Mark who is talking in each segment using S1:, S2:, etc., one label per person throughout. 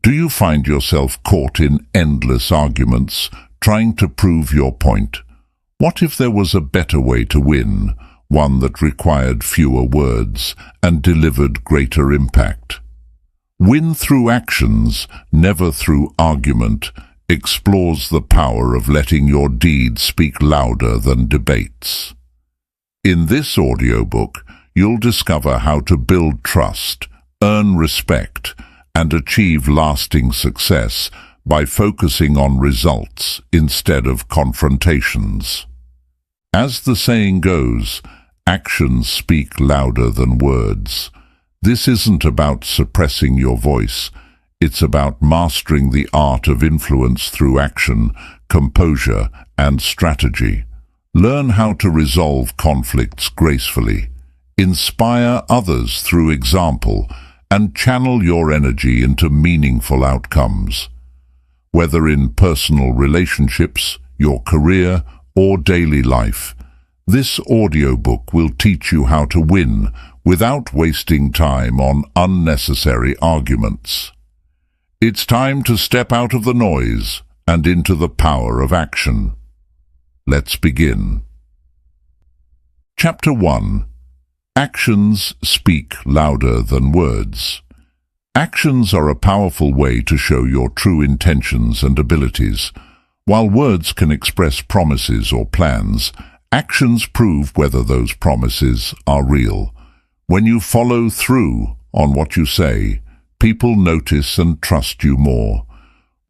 S1: Do you find yourself caught in endless arguments, trying to prove your point? What if there was a better way to win, one that required fewer words and delivered greater impact? Win through actions, never through argument, explores the power of letting your deeds speak louder than debates. In this audiobook, you'll discover how to build trust, earn respect, and achieve lasting success by focusing on results instead of confrontations. As the saying goes, actions speak louder than words. This isn't about suppressing your voice. It's about mastering the art of influence through action, composure, and strategy. Learn how to resolve conflicts gracefully, inspire others through example, and channel your energy into meaningful outcomes. Whether in personal relationships, your career, or daily life, this audiobook will teach you how to win without wasting time on unnecessary arguments. It's time to step out of the noise and into the power of action. Let's begin. Chapter 1. Actions speak louder than words. Actions are a powerful way to show your true intentions and abilities. While words can express promises or plans, actions prove whether those promises are real. When you follow through on what you say, people notice and trust you more.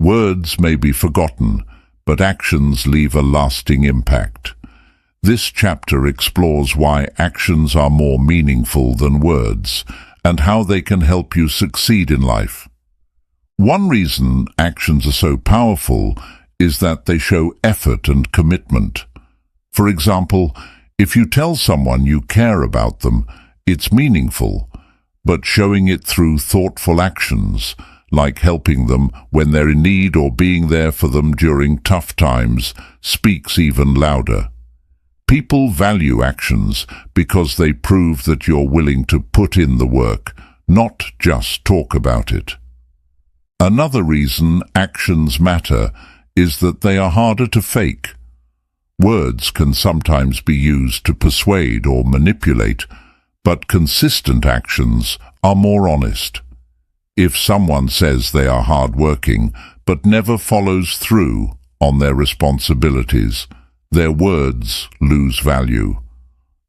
S1: Words may be forgotten, but actions leave a lasting impact. This chapter explores why actions are more meaningful than words and how they can help you succeed in life. One reason actions are so powerful is that they show effort and commitment. For example, if you tell someone you care about them, it's meaningful, but showing it through thoughtful actions, like helping them when they're in need or being there for them during tough times, speaks even louder. People value actions because they prove that you're willing to put in the work, not just talk about it. Another reason actions matter is that they are harder to fake. Words can sometimes be used to persuade or manipulate, but consistent actions are more honest. If someone says they are hardworking but never follows through on their responsibilities, their words lose value.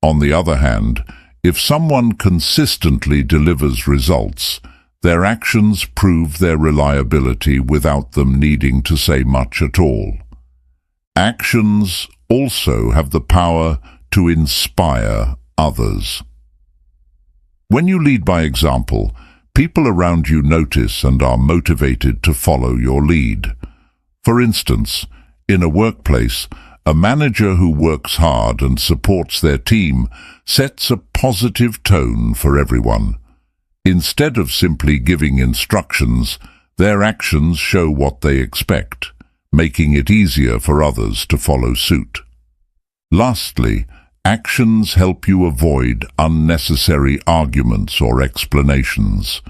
S1: On the other hand, if someone consistently delivers results, their actions prove their reliability without them needing to say much at all. Actions also have the power to inspire others. When you lead by example, people around you notice and are motivated to follow your lead. For instance, in a workplace, a manager who works hard and supports their team sets a positive tone for everyone. Instead of simply giving instructions, their actions show what they expect, making it easier for others to follow suit. Lastly, actions help you avoid unnecessary arguments or explanations.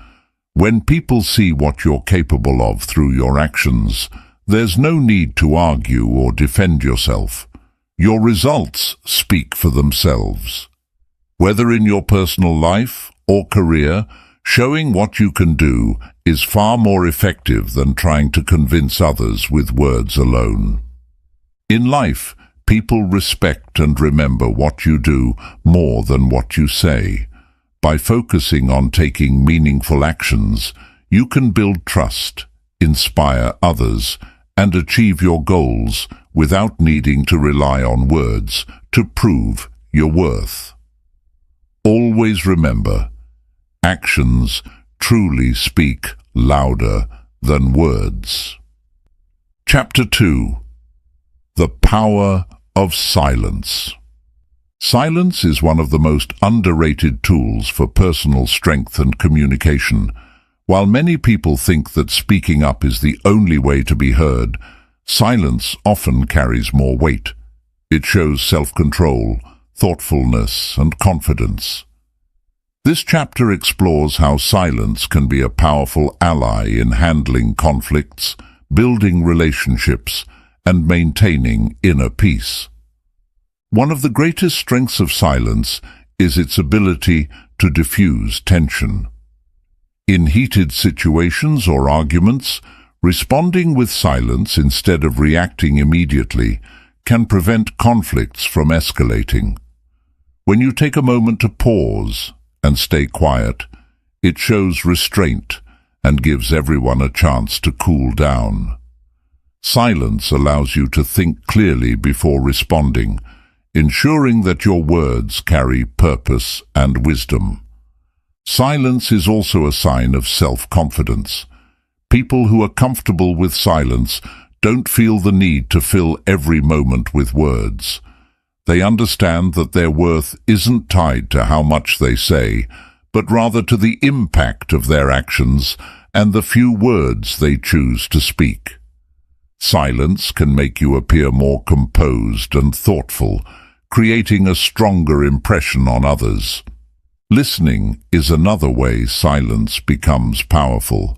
S1: When people see what you're capable of through your actions, there's no need to argue or defend yourself. Your results speak for themselves. Whether in your personal life or career, showing what you can do is far more effective than trying to convince others with words alone. In life, people respect and remember what you do more than what you say. By focusing on taking meaningful actions, you can build trust, inspire others, and achieve your goals without needing to rely on words to prove your worth. Always remember, actions truly speak louder than words. Chapter 2. The Power of Silence. Silence is one of the most underrated tools for personal strength and communication. While many people think that speaking up is the only way to be heard, silence often carries more weight. It shows self-control, thoughtfulness, and confidence. This chapter explores how silence can be a powerful ally in handling conflicts, building relationships, and maintaining inner peace. One of the greatest strengths of silence is its ability to diffuse tension. In heated situations or arguments, responding with silence instead of reacting immediately can prevent conflicts from escalating. When you take a moment to pause and stay quiet, it shows restraint and gives everyone a chance to cool down. Silence allows you to think clearly before responding, ensuring that your words carry purpose and wisdom. Silence is also a sign of self-confidence. People who are comfortable with silence don't feel the need to fill every moment with words. They understand that their worth isn't tied to how much they say, but rather to the impact of their actions and the few words they choose to speak. Silence can make you appear more composed and thoughtful, creating a stronger impression on others. Listening is another way silence becomes powerful.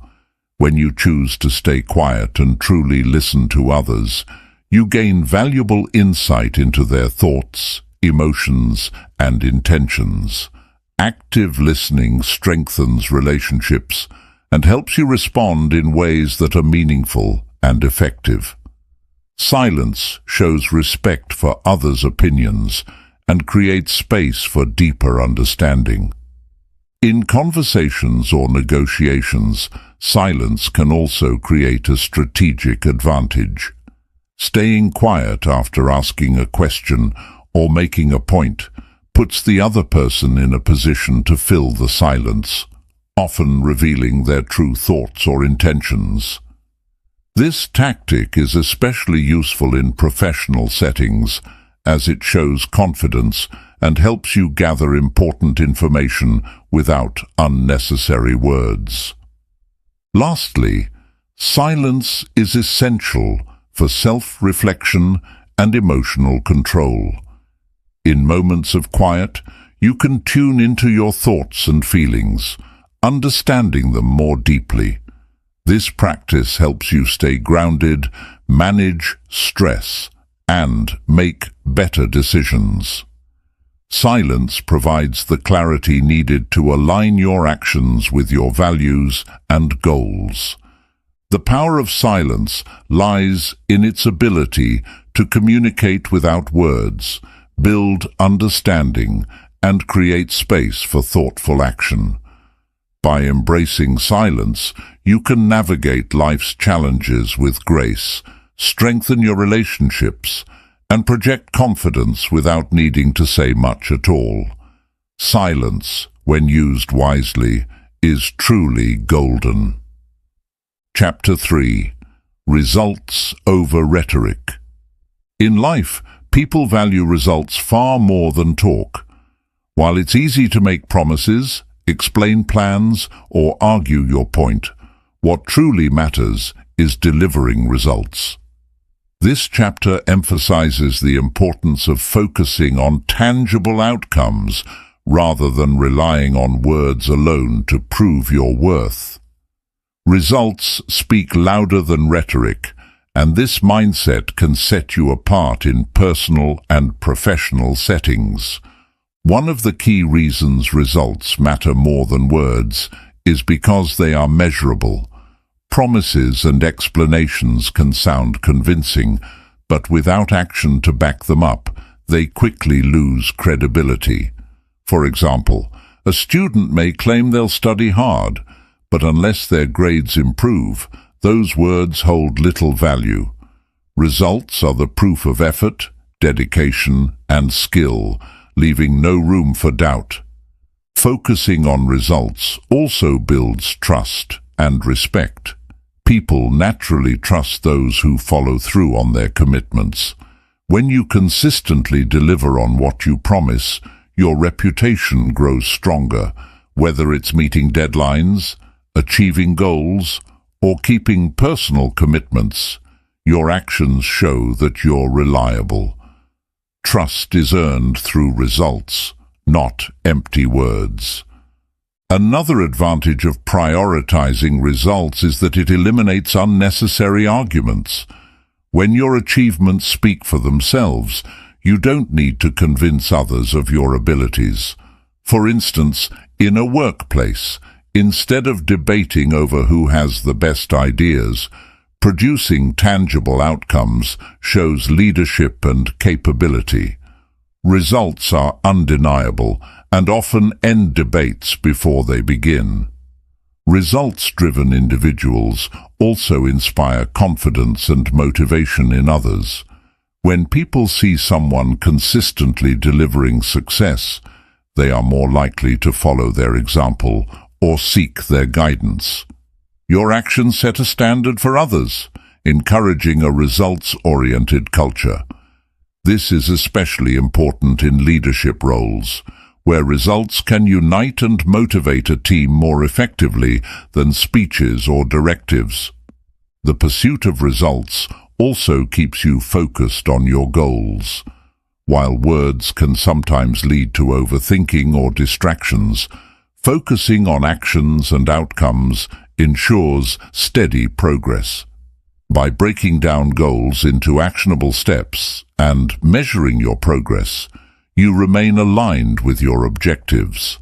S1: When you choose to stay quiet and truly listen to others, you gain valuable insight into their thoughts, emotions, and intentions. Active listening strengthens relationships and helps you respond in ways that are meaningful and effective. Silence shows respect for others' opinions and creates space for deeper understanding. In conversations or negotiations, silence can also create a strategic advantage. Staying quiet after asking a question or making a point puts the other person in a position to fill the silence, often revealing their true thoughts or intentions. This tactic is especially useful in professional settings, as it shows confidence and helps you gather important information without unnecessary words. Lastly, silence is essential for self-reflection and emotional control. In moments of quiet, you can tune into your thoughts and feelings, understanding them more deeply. This practice helps you stay grounded, manage stress, and make better decisions. Silence provides the clarity needed to align your actions with your values and goals. The power of silence lies in its ability to communicate without words, build understanding, and create space for thoughtful action. By embracing silence, you can navigate life's challenges with grace, strengthen your relationships, and project confidence without needing to say much at all. Silence, when used wisely, is truly golden. Chapter 3. Results over rhetoric. In life, people value results far more than talk. While it's easy to make promises, explain plans, or argue your point, what truly matters is delivering results. This chapter emphasizes the importance of focusing on tangible outcomes rather than relying on words alone to prove your worth. Results speak louder than rhetoric, and this mindset can set you apart in personal and professional settings. One of the key reasons results matter more than words is because they are measurable. Promises and explanations can sound convincing, but without action to back them up, they quickly lose credibility. For example, a student may claim they'll study hard, but unless their grades improve, those words hold little value. Results are the proof of effort, dedication, and skill, leaving no room for doubt. Focusing on results also builds trust and respect. People naturally trust those who follow through on their commitments. When you consistently deliver on what you promise, your reputation grows stronger, whether it's meeting deadlines, achieving goals, or keeping personal commitments. Your actions show that you're reliable. Trust is earned through results, not empty words. Another advantage of prioritizing results is that it eliminates unnecessary arguments. When your achievements speak for themselves, you don't need to convince others of your abilities. For instance, in a workplace, instead of debating over who has the best ideas, producing tangible outcomes shows leadership and capability. Results are undeniable and often end debates before they begin. Results-driven individuals also inspire confidence and motivation in others. When people see someone consistently delivering success, they are more likely to follow their example or seek their guidance. Your actions set a standard for others, encouraging a results-oriented culture. This is especially important in leadership roles, where results can unite and motivate a team more effectively than speeches or directives. The pursuit of results also keeps you focused on your goals. While words can sometimes lead to overthinking or distractions, focusing on actions and outcomes ensures steady progress. By breaking down goals into actionable steps and measuring your progress, you remain aligned with your objectives.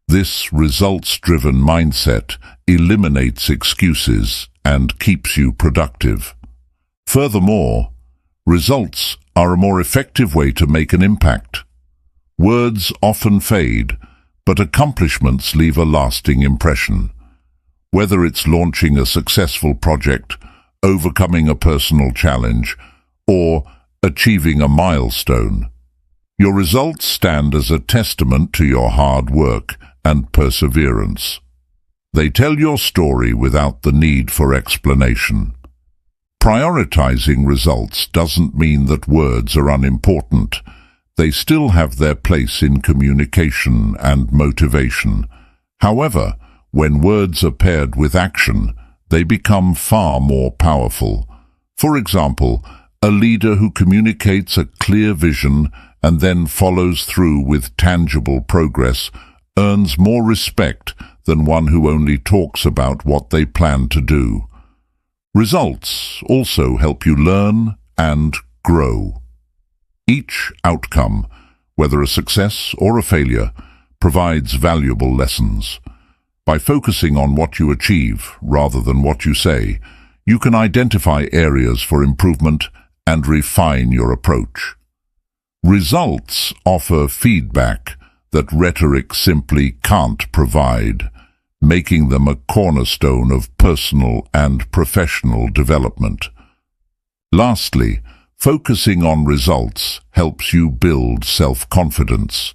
S1: This results-driven mindset eliminates excuses and keeps you productive. Furthermore, results are a more effective way to make an impact. Words often fade, but accomplishments leave a lasting impression. Whether it's launching a successful project, overcoming a personal challenge, or achieving a milestone, your results stand as a testament to your hard work and perseverance. They tell your story without the need for explanation. Prioritizing results doesn't mean that words are unimportant. They still have their place in communication and motivation. However, when words are paired with action, they become far more powerful. For example, a leader who communicates a clear vision and then follows through with tangible progress earns more respect than one who only talks about what they plan to do. Results also help you learn and grow. Each outcome, whether a success or a failure, provides valuable lessons. By focusing on what you achieve rather than what you say, you can identify areas for improvement and refine your approach. Results offer feedback that rhetoric simply can't provide, making them a cornerstone of personal and professional development. Lastly, focusing on results helps you build self-confidence.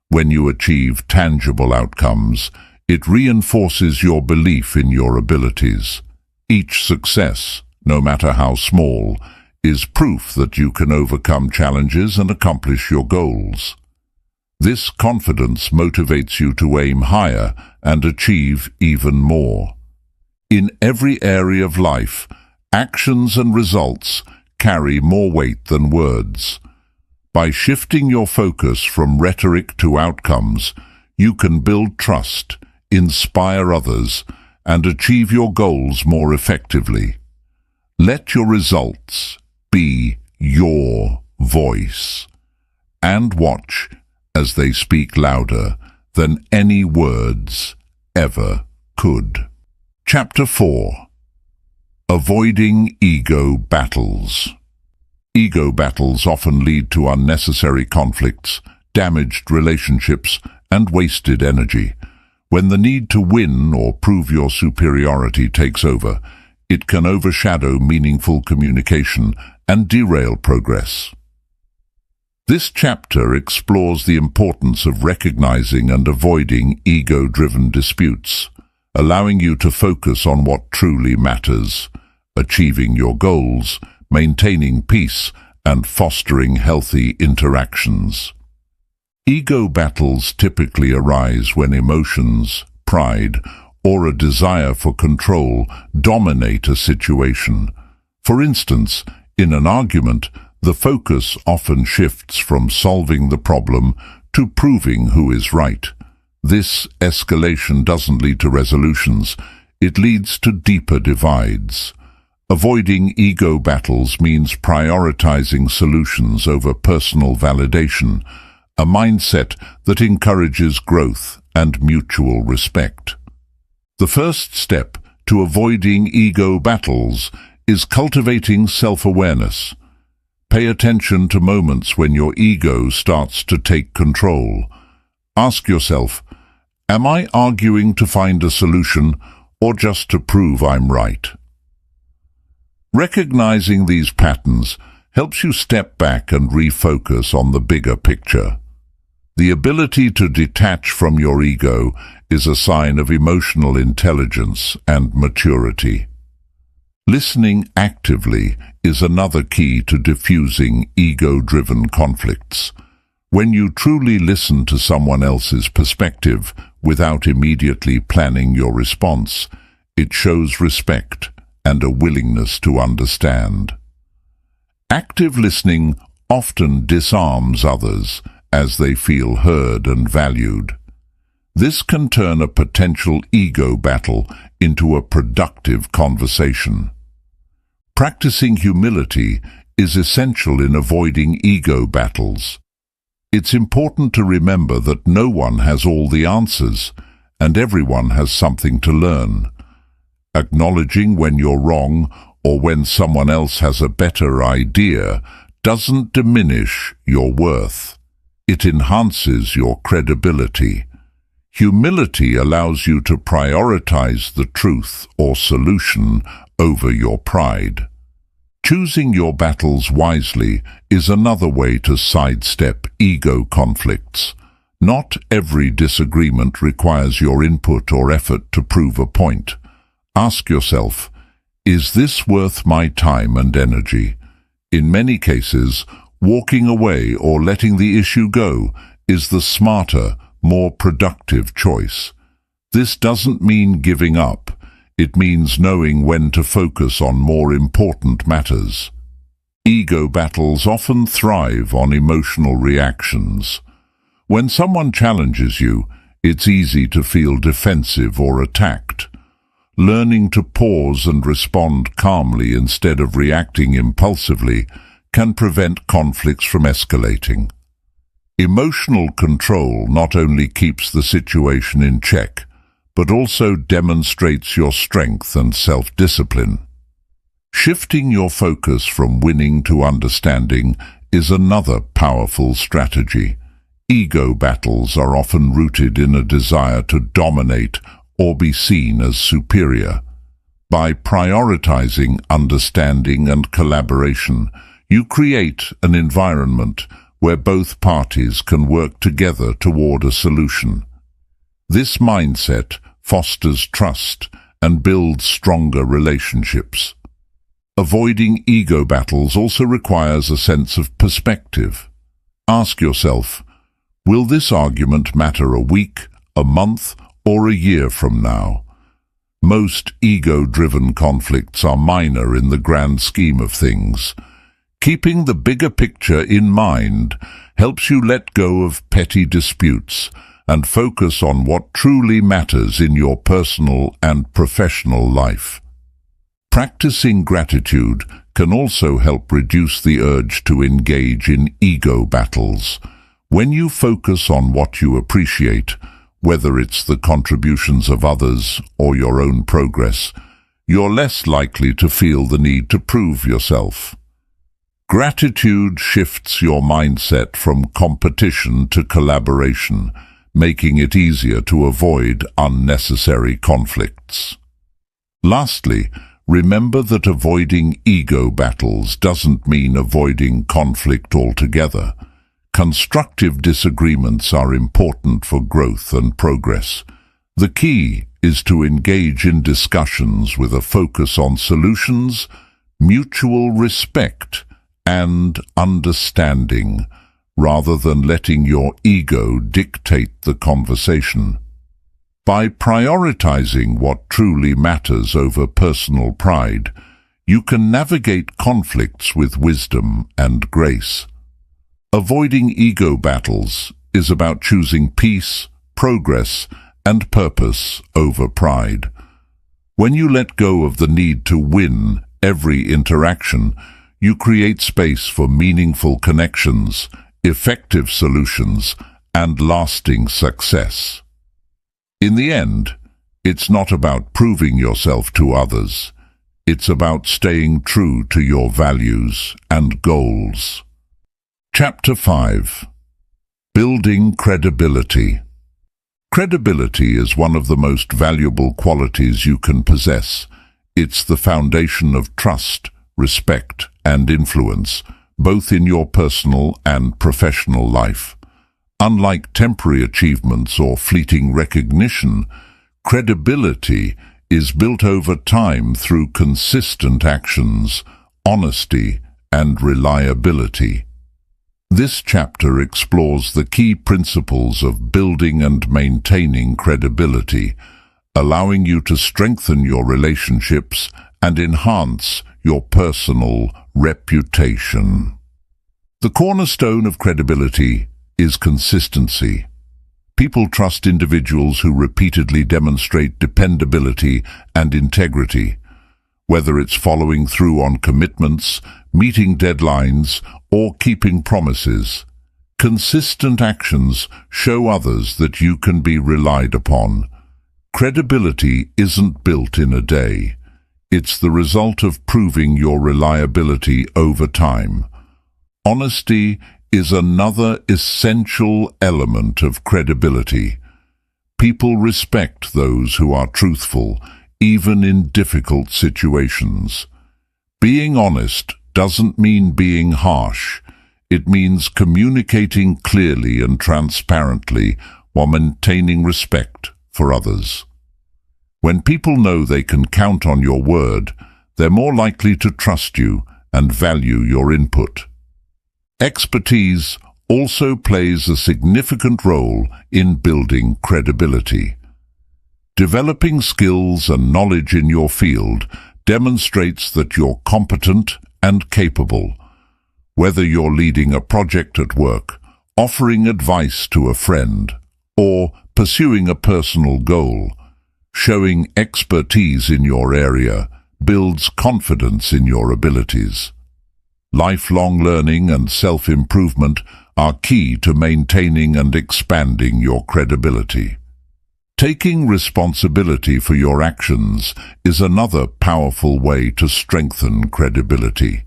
S1: When you achieve tangible outcomes, it reinforces your belief in your abilities. Each success, no matter how small, is proof that you can overcome challenges and accomplish your goals. This confidence motivates you to aim higher and achieve even more. In every area of life, actions and results carry more weight than words. By shifting your focus from rhetoric to outcomes, you can build trust, inspire others, and achieve your goals more effectively. Let your results be your voice, and watch as they speak louder than any words ever could. Chapter 4. Avoiding ego battles. Ego battles often lead to unnecessary conflicts, damaged relationships, and wasted energy. When the need to win or prove your superiority takes over, it can overshadow meaningful communication and derail progress. This chapter explores the importance of recognizing and avoiding ego-driven disputes, allowing you to focus on what truly matters, achieving your goals, maintaining peace, and fostering healthy interactions. Ego battles typically arise when emotions, pride, or a desire for control dominate a situation. For instance, in an argument, the focus often shifts from solving the problem to proving who is right. This escalation doesn't lead to resolutions, it leads to deeper divides. Avoiding ego battles means prioritizing solutions over personal validation, a mindset that encourages growth and mutual respect. The first step to avoiding ego battles is cultivating self-awareness. Pay attention to moments when your ego starts to take control. Ask yourself, am I arguing to find a solution or just to prove I'm right? Recognizing these patterns helps you step back and refocus on the bigger picture. The ability to detach from your ego is a sign of emotional intelligence and maturity. Listening actively is another key to diffusing ego-driven conflicts. When you truly listen to someone else's perspective without immediately planning your response, it shows respect and a willingness to understand. Active listening often disarms others as they feel heard and valued. This can turn a potential ego battle into a productive conversation. Practicing humility is essential in avoiding ego battles. It's important to remember that no one has all the answers, and everyone has something to learn. Acknowledging when you're wrong or when someone else has a better idea doesn't diminish your worth. It enhances your credibility. Humility allows you to prioritize the truth or solution over your pride. Choosing your battles wisely is another way to sidestep ego conflicts. Not every disagreement requires your input or effort to prove a point. Ask yourself, is this worth my time and energy? In many cases, walking away or letting the issue go is the smarter, more productive choice. This doesn't mean giving up. It means knowing when to focus on more important matters. Ego battles often thrive on emotional reactions. When someone challenges you, it's easy to feel defensive or attacked. Learning to pause and respond calmly instead of reacting impulsively can prevent conflicts from escalating. Emotional control not only keeps the situation in check, but also demonstrates your strength and self-discipline. Shifting your focus from winning to understanding is another powerful strategy. Ego battles are often rooted in a desire to dominate or be seen as superior. By prioritizing understanding and collaboration, you create an environment where both parties can work together toward a solution. This mindset fosters trust and builds stronger relationships. Avoiding ego battles also requires a sense of perspective. Ask yourself, will this argument matter a week, a month, or a year from now? Most ego-driven conflicts are minor in the grand scheme of things. Keeping the bigger picture in mind helps you let go of petty disputes and focus on what truly matters in your personal and professional life. Practicing gratitude can also help reduce the urge to engage in ego battles. When you focus on what you appreciate, whether it's the contributions of others or your own progress, you're less likely to feel the need to prove yourself. Gratitude shifts your mindset from competition to collaboration, making it easier to avoid unnecessary conflicts. Lastly, remember that avoiding ego battles doesn't mean avoiding conflict altogether. Constructive disagreements are important for growth and progress. The key is to engage in discussions with a focus on solutions, mutual respect, and understanding, rather than letting your ego dictate the conversation. By prioritizing what truly matters over personal pride, you can navigate conflicts with wisdom and grace. Avoiding ego battles is about choosing peace, progress, and purpose over pride. When you let go of the need to win every interaction, you create space for meaningful connections, effective solutions, and lasting success. In the end, it's not about proving yourself to others. It's about staying true to your values and goals. Chapter 5. Building credibility. Credibility is one of the most valuable qualities you can possess. It's the foundation of trust, respect, and influence, both in your personal and professional life. Unlike temporary achievements or fleeting recognition, credibility is built over time through consistent actions, honesty, and reliability. This chapter explores the key principles of building and maintaining credibility, allowing you to strengthen your relationships and enhance your personal reputation. The cornerstone of credibility is consistency. People trust individuals who repeatedly demonstrate dependability and integrity. Whether it's following through on commitments, meeting deadlines, or keeping promises, consistent actions show others that you can be relied upon. Credibility isn't built in a day. It's the result of proving your reliability over time. Honesty is another essential element of credibility. People respect those who are truthful, even in difficult situations. Being honest doesn't mean being harsh. It means communicating clearly and transparently while maintaining respect for others. When people know they can count on your word, they're more likely to trust you and value your input. Expertise also plays a significant role in building credibility. Developing skills and knowledge in your field demonstrates that you're competent and capable. Whether you're leading a project at work, offering advice to a friend, or pursuing a personal goal, showing expertise in your area builds confidence in your abilities. Lifelong learning and self-improvement are key to maintaining and expanding your credibility. Taking responsibility for your actions is another powerful way to strengthen credibility.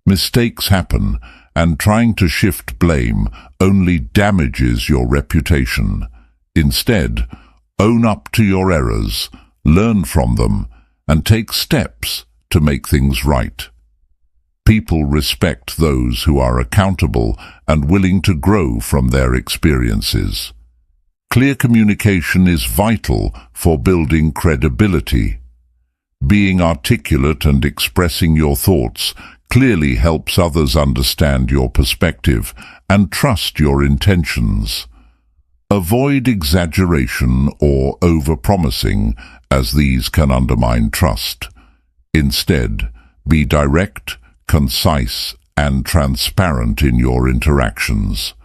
S1: Mistakes happen, and trying to shift blame only damages your reputation. Instead, own up to your errors, learn from them, and take steps to make things right. People respect those who are accountable and willing to grow from their experiences. Clear communication is vital for building credibility. Being articulate and expressing your thoughts clearly helps others understand your perspective and trust your intentions. Avoid exaggeration or over-promising, as these can undermine trust. Instead, be direct, concise, and transparent in your interactions.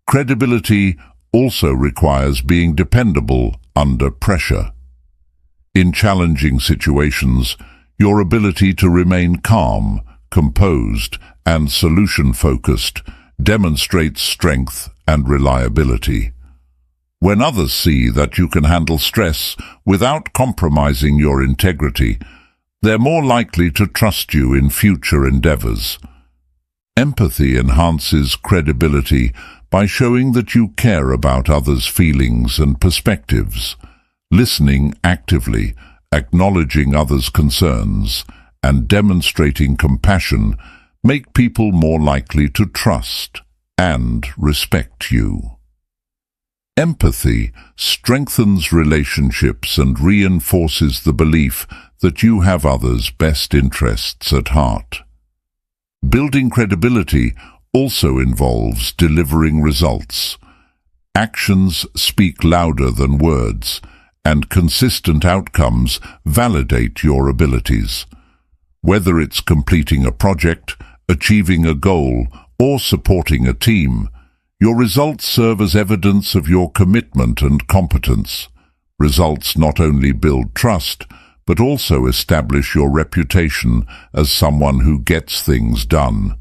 S1: Credibility also requires being dependable under pressure. In challenging situations, your ability to remain calm, composed, and solution-focused demonstrates strength and reliability. When others see that you can handle stress without compromising your integrity, they're more likely to trust you in future endeavors. Empathy enhances credibility by showing that you care about others' feelings and perspectives. Listening actively, acknowledging others' concerns, and demonstrating compassion make people more likely to trust and respect you. Empathy strengthens relationships and reinforces the belief that you have others' best interests at heart. Building credibility also involves delivering results. Actions speak louder than words, and consistent outcomes validate your abilities. Whether it's completing a project, achieving a goal, or supporting a team, Your results serve as evidence of your commitment and competence. Results not only build trust, but also establish your reputation as someone who gets things done.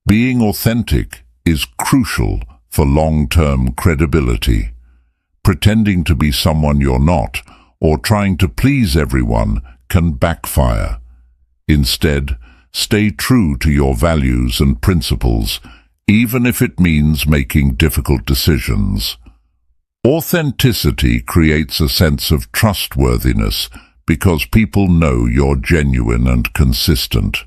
S1: Being authentic is crucial for long-term credibility. Pretending to be someone you're not, or trying to please everyone, can backfire. Instead, stay true to your values and principles, even if it means making difficult decisions. Authenticity creates a sense of trustworthiness because people know you're genuine and consistent.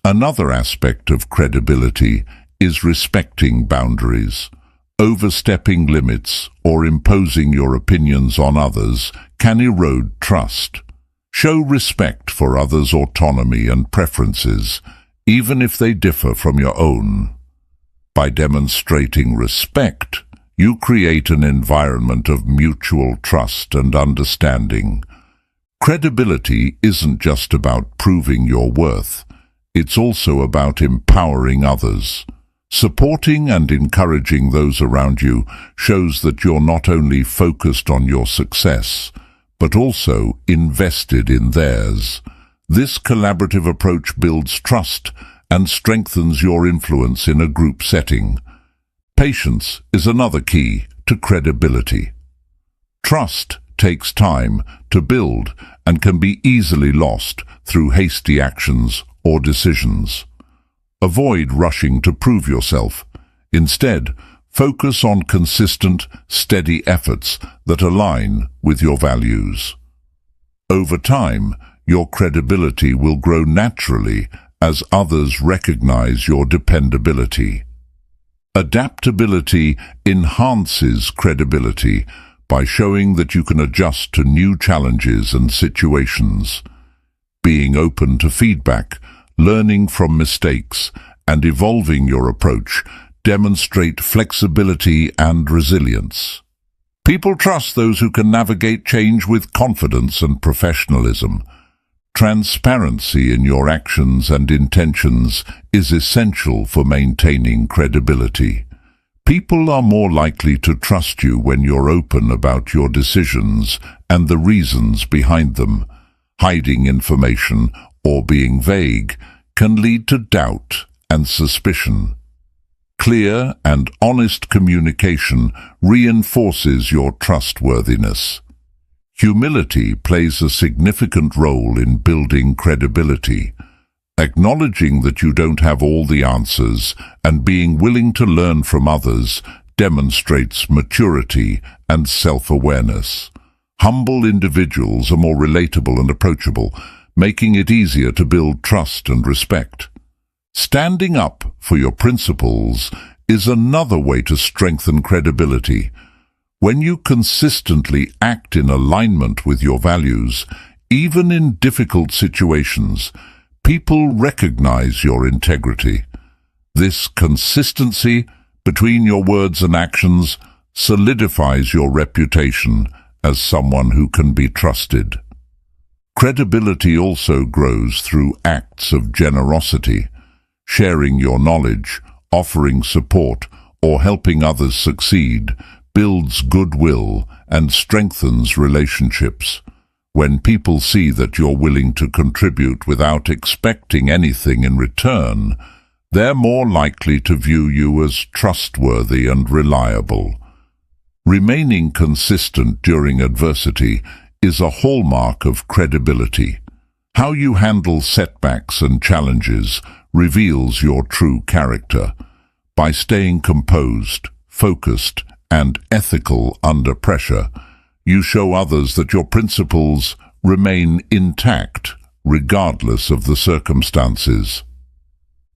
S1: Another aspect of credibility is respecting boundaries. Overstepping limits or imposing your opinions on others can erode trust. Show respect for others' autonomy and preferences, even if they differ from your own. By demonstrating respect, you create an environment of mutual trust and understanding. Credibility isn't just about proving your worth. It's also about empowering others. Supporting and encouraging those around you shows that you're not only focused on your success, but also invested in theirs. This collaborative approach builds trust and strengthens your influence in a group setting. Patience is another key to credibility. Trust takes time to build and can be easily lost through hasty actions or decisions. Avoid rushing to prove yourself. Instead, focus on consistent, steady efforts that align with your values. Over time, your credibility will grow naturally as others recognize your dependability. Adaptability enhances credibility by showing that you can adjust to new challenges and situations. Being open to feedback, learning from mistakes, and evolving your approach demonstrate flexibility and resilience. People trust those who can navigate change with confidence and professionalism. Transparency in your actions and intentions is essential for maintaining credibility. People are more likely to trust you when you're open about your decisions and the reasons behind them. Hiding information or being vague can lead to doubt and suspicion. Clear and honest communication reinforces your trustworthiness. Humility plays a significant role in building credibility. Acknowledging that you don't have all the answers and being willing to learn from others demonstrates maturity and self-awareness. Humble individuals are more relatable and approachable, making it easier to build trust and respect. Standing up for your principles is another way to strengthen credibility. When you consistently act in alignment with your values, even in difficult situations, people recognize your integrity. This consistency between your words and actions solidifies your reputation as someone who can be trusted. Credibility also grows through acts of generosity. Sharing your knowledge, offering support, or helping others succeed builds goodwill and strengthens relationships. When people see that you're willing to contribute without expecting anything in return, they're more likely to view you as trustworthy and reliable. Remaining consistent during adversity is a hallmark of credibility. How you handle setbacks and challenges reveals your true character. By staying composed, focused, and ethical under pressure, you show others that your principles remain intact regardless of the circumstances.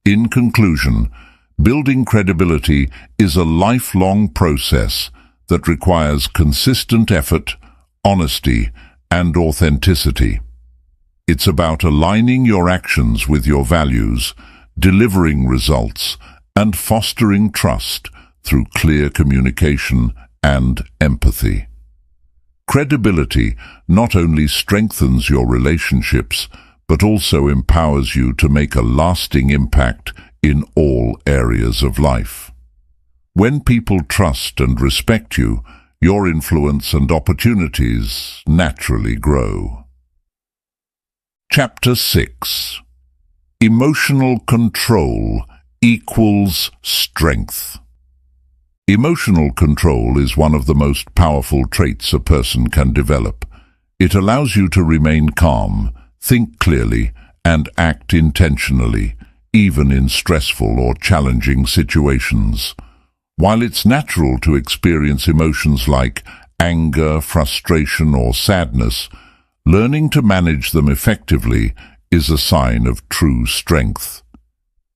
S1: In conclusion, building credibility is a lifelong process that requires consistent effort, honesty, and authenticity. It's about aligning your actions with your values, delivering results, and fostering trust through clear communication and empathy. Credibility not only strengthens your relationships, but also empowers you to make a lasting impact in all areas of life. When people trust and respect you, your influence and opportunities naturally grow. Chapter 6. Emotional control equals strength. Emotional control is one of the most powerful traits a person can develop. It allows you to remain calm, think clearly, and act intentionally, even in stressful or challenging situations. While it's natural to experience emotions like anger, frustration, or sadness, learning to manage them effectively is a sign of true strength.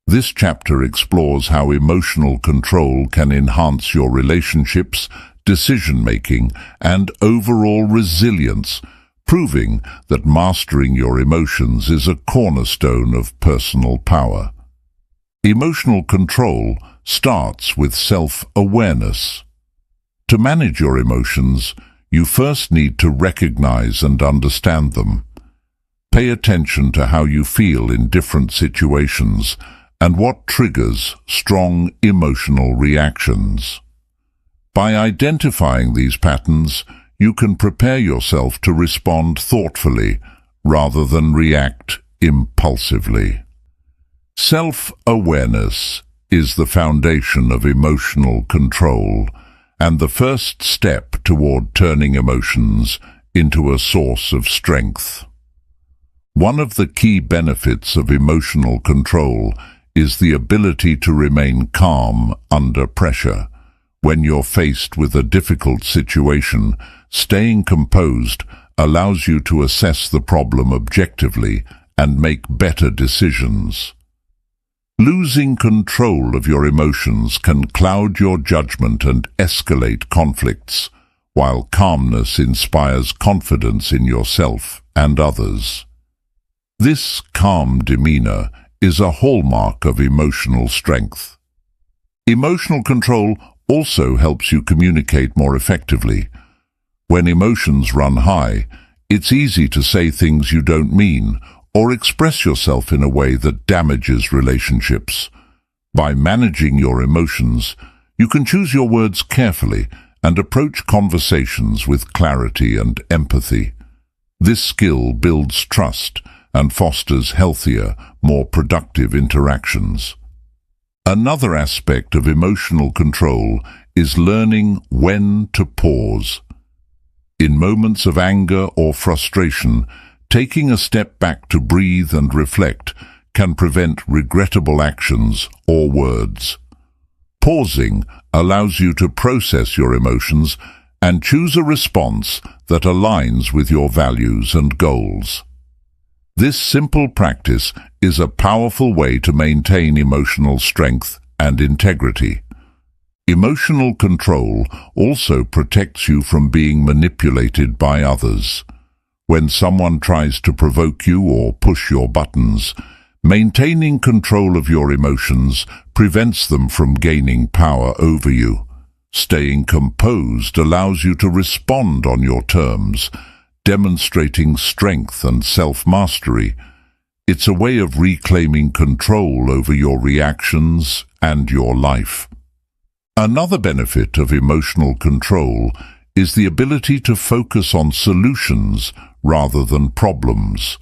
S1: This chapter explores how emotional control can enhance your relationships, decision-making, and overall resilience, proving that mastering your emotions is a cornerstone of personal power. Emotional control starts with self-awareness. To manage your emotions, you first need to recognize and understand them. Pay attention to how you feel in different situations and what triggers strong emotional reactions. By identifying these patterns, you can prepare yourself to respond thoughtfully rather than react impulsively. Self-awareness is the foundation of emotional control and the first step toward turning emotions into a source of strength. One of the key benefits of emotional control is the ability to remain calm under pressure. When you're faced with a difficult situation, staying composed allows you to assess the problem objectively and make better decisions. Losing control of your emotions can cloud your judgment and escalate conflicts, while calmness inspires confidence in yourself and others. This calm demeanor is a hallmark of emotional strength. Emotional control also helps you communicate more effectively. When emotions run high, it's easy to say things you don't mean or express yourself in a way that damages relationships. By managing your emotions, you can choose your words carefully and approach conversations with clarity and empathy. This skill builds trust and fosters healthier, more productive interactions. Another aspect of emotional control is learning when to pause. In moments of anger or frustration, taking a step back to breathe and reflect can prevent regrettable actions or words. Pausing allows you to process your emotions and choose a response that aligns with your values and goals. This simple practice is a powerful way to maintain emotional strength and integrity. Emotional control also protects you from being manipulated by others. When someone tries to provoke you or push your buttons, maintaining control of your emotions prevents them from gaining power over you. Staying composed allows you to respond on your terms, demonstrating strength and self-mastery. It's a way of reclaiming control over your reactions and your life. Another benefit of emotional control is the ability to focus on solutions rather than problems.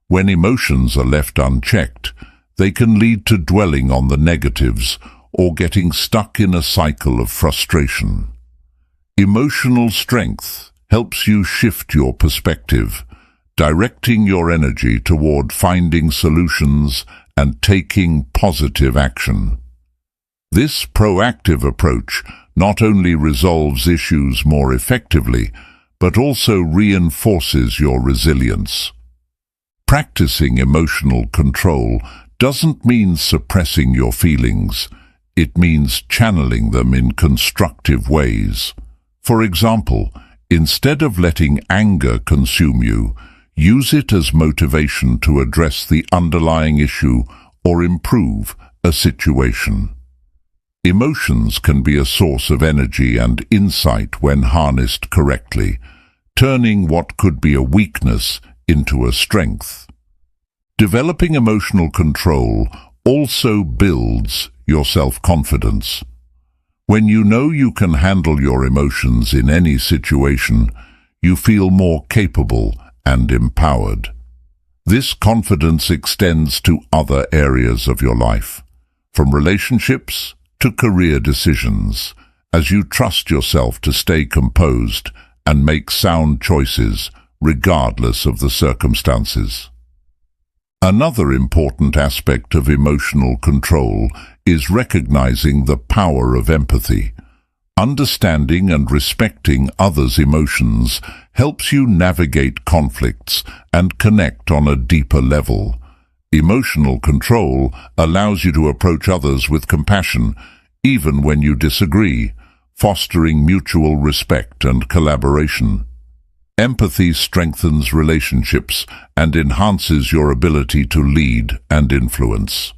S1: When emotions are left unchecked, they can lead to dwelling on the negatives or getting stuck in a cycle of frustration. Emotional strength helps you shift your perspective, directing your energy toward finding solutions and taking positive action. This proactive approach not only resolves issues more effectively, but also reinforces your resilience. Practicing emotional control doesn't mean suppressing your feelings. It means channeling them in constructive ways. For example, instead of letting anger consume you, use it as motivation to address the underlying issue or improve a situation. Emotions can be a source of energy and insight when harnessed correctly, turning what could be a weakness into a strength. Developing emotional control also builds your self-confidence. When you know you can handle your emotions in any situation, you feel more capable and empowered. This confidence extends to other areas of your life, from relationships to career decisions, as you trust yourself to stay composed and make sound choices regardless of the circumstances. Another important aspect of emotional control is recognizing the power of empathy. Understanding and respecting others' emotions helps you navigate conflicts and connect on a deeper level. Emotional control allows you to approach others with compassion, even when you disagree, fostering mutual respect and collaboration. Empathy strengthens relationships and enhances your ability to lead and influence.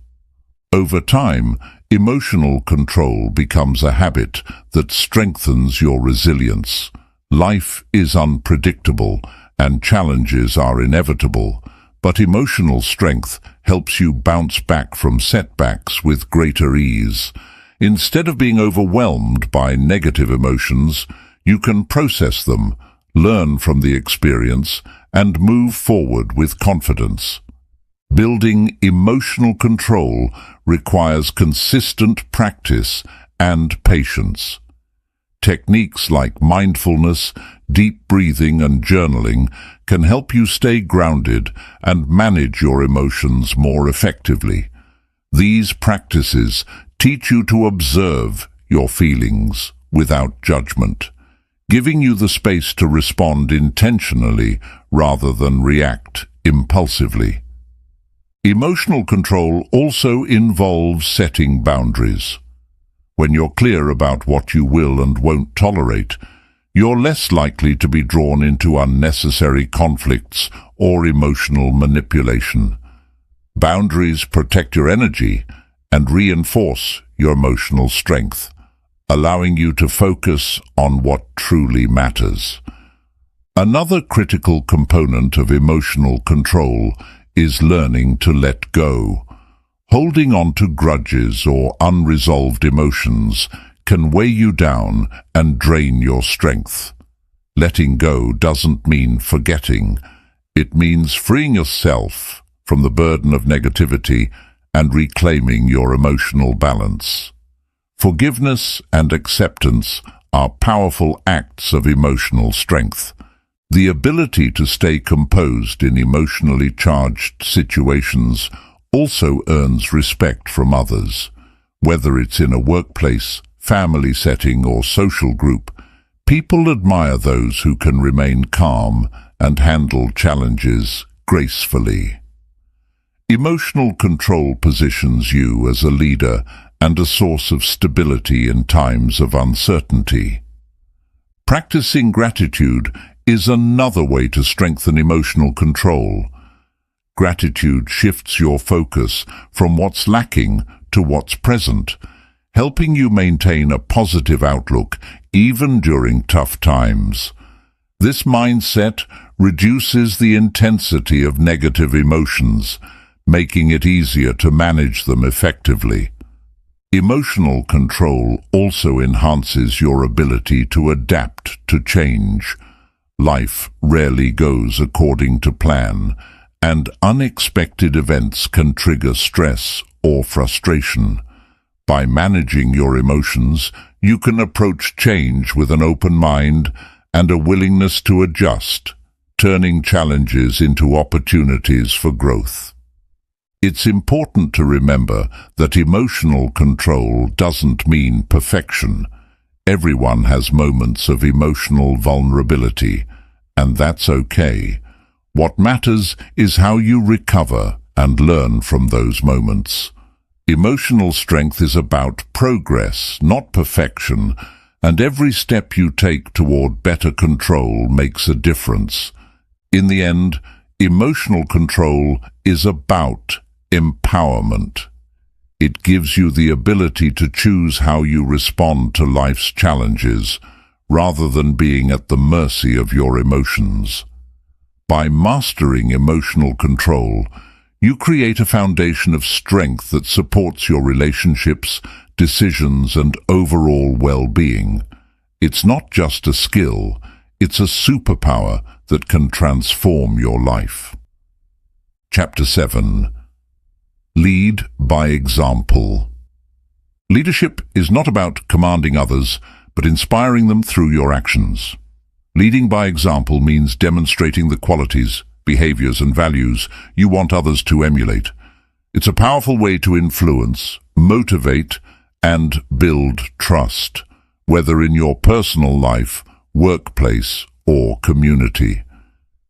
S1: Over time, emotional control becomes a habit that strengthens your resilience. Life is unpredictable and challenges are inevitable, but emotional strength helps you bounce back from setbacks with greater ease. Instead of being overwhelmed by negative emotions, you can process them, learn from the experience, and move forward with confidence. Building emotional control requires consistent practice and patience. Techniques like mindfulness, deep breathing, and journaling can help you stay grounded and manage your emotions more effectively. These practices teach you to observe your feelings without judgment, giving you the space to respond intentionally rather than react impulsively. Emotional control also involves setting boundaries. When you're clear about what you will and won't tolerate, you're less likely to be drawn into unnecessary conflicts or emotional manipulation. Boundaries protect your energy and reinforce your emotional strength, allowing you to focus on what truly matters. Another critical component of emotional control is learning to let go. Holding on to grudges or unresolved emotions can weigh you down and drain your strength. Letting go doesn't mean forgetting. It means freeing yourself from the burden of negativity and reclaiming your emotional balance. Forgiveness and acceptance are powerful acts of emotional strength. The ability to stay composed in emotionally charged situations also earns respect from others. Whether it's in a workplace, family setting, or social group, people admire those who can remain calm and handle challenges gracefully. Emotional control positions you as a leader and a source of stability in times of uncertainty. Practicing gratitude is another way to strengthen emotional control. Gratitude shifts your focus from what's lacking to what's present, helping you maintain a positive outlook even during tough times. This mindset reduces the intensity of negative emotions, making it easier to manage them effectively. Emotional control also enhances your ability to adapt to change. Life rarely goes according to plan, and unexpected events can trigger stress or frustration. By managing your emotions, you can approach change with an open mind and a willingness to adjust, turning challenges into opportunities for growth. It's important to remember that emotional control doesn't mean perfection. Everyone has moments of emotional vulnerability, and that's okay. What matters is how you recover and learn from those moments. Emotional strength is about progress, not perfection, and every step you take toward better control makes a difference. In the end, emotional control is about empowerment. It gives you the ability to choose how you respond to life's challenges, rather than being at the mercy of your emotions. By mastering emotional control, You create a foundation of strength that supports your relationships, decisions, and overall well-being. It's not just a skill, it's a superpower that can transform your life. Chapter 7. Lead by example. Leadership is not about commanding others, but inspiring them through your actions. Leading by example means demonstrating the qualities, behaviors, and values you want others to emulate. It's a powerful way to influence, motivate, and build trust, whether in your personal life, workplace, or community.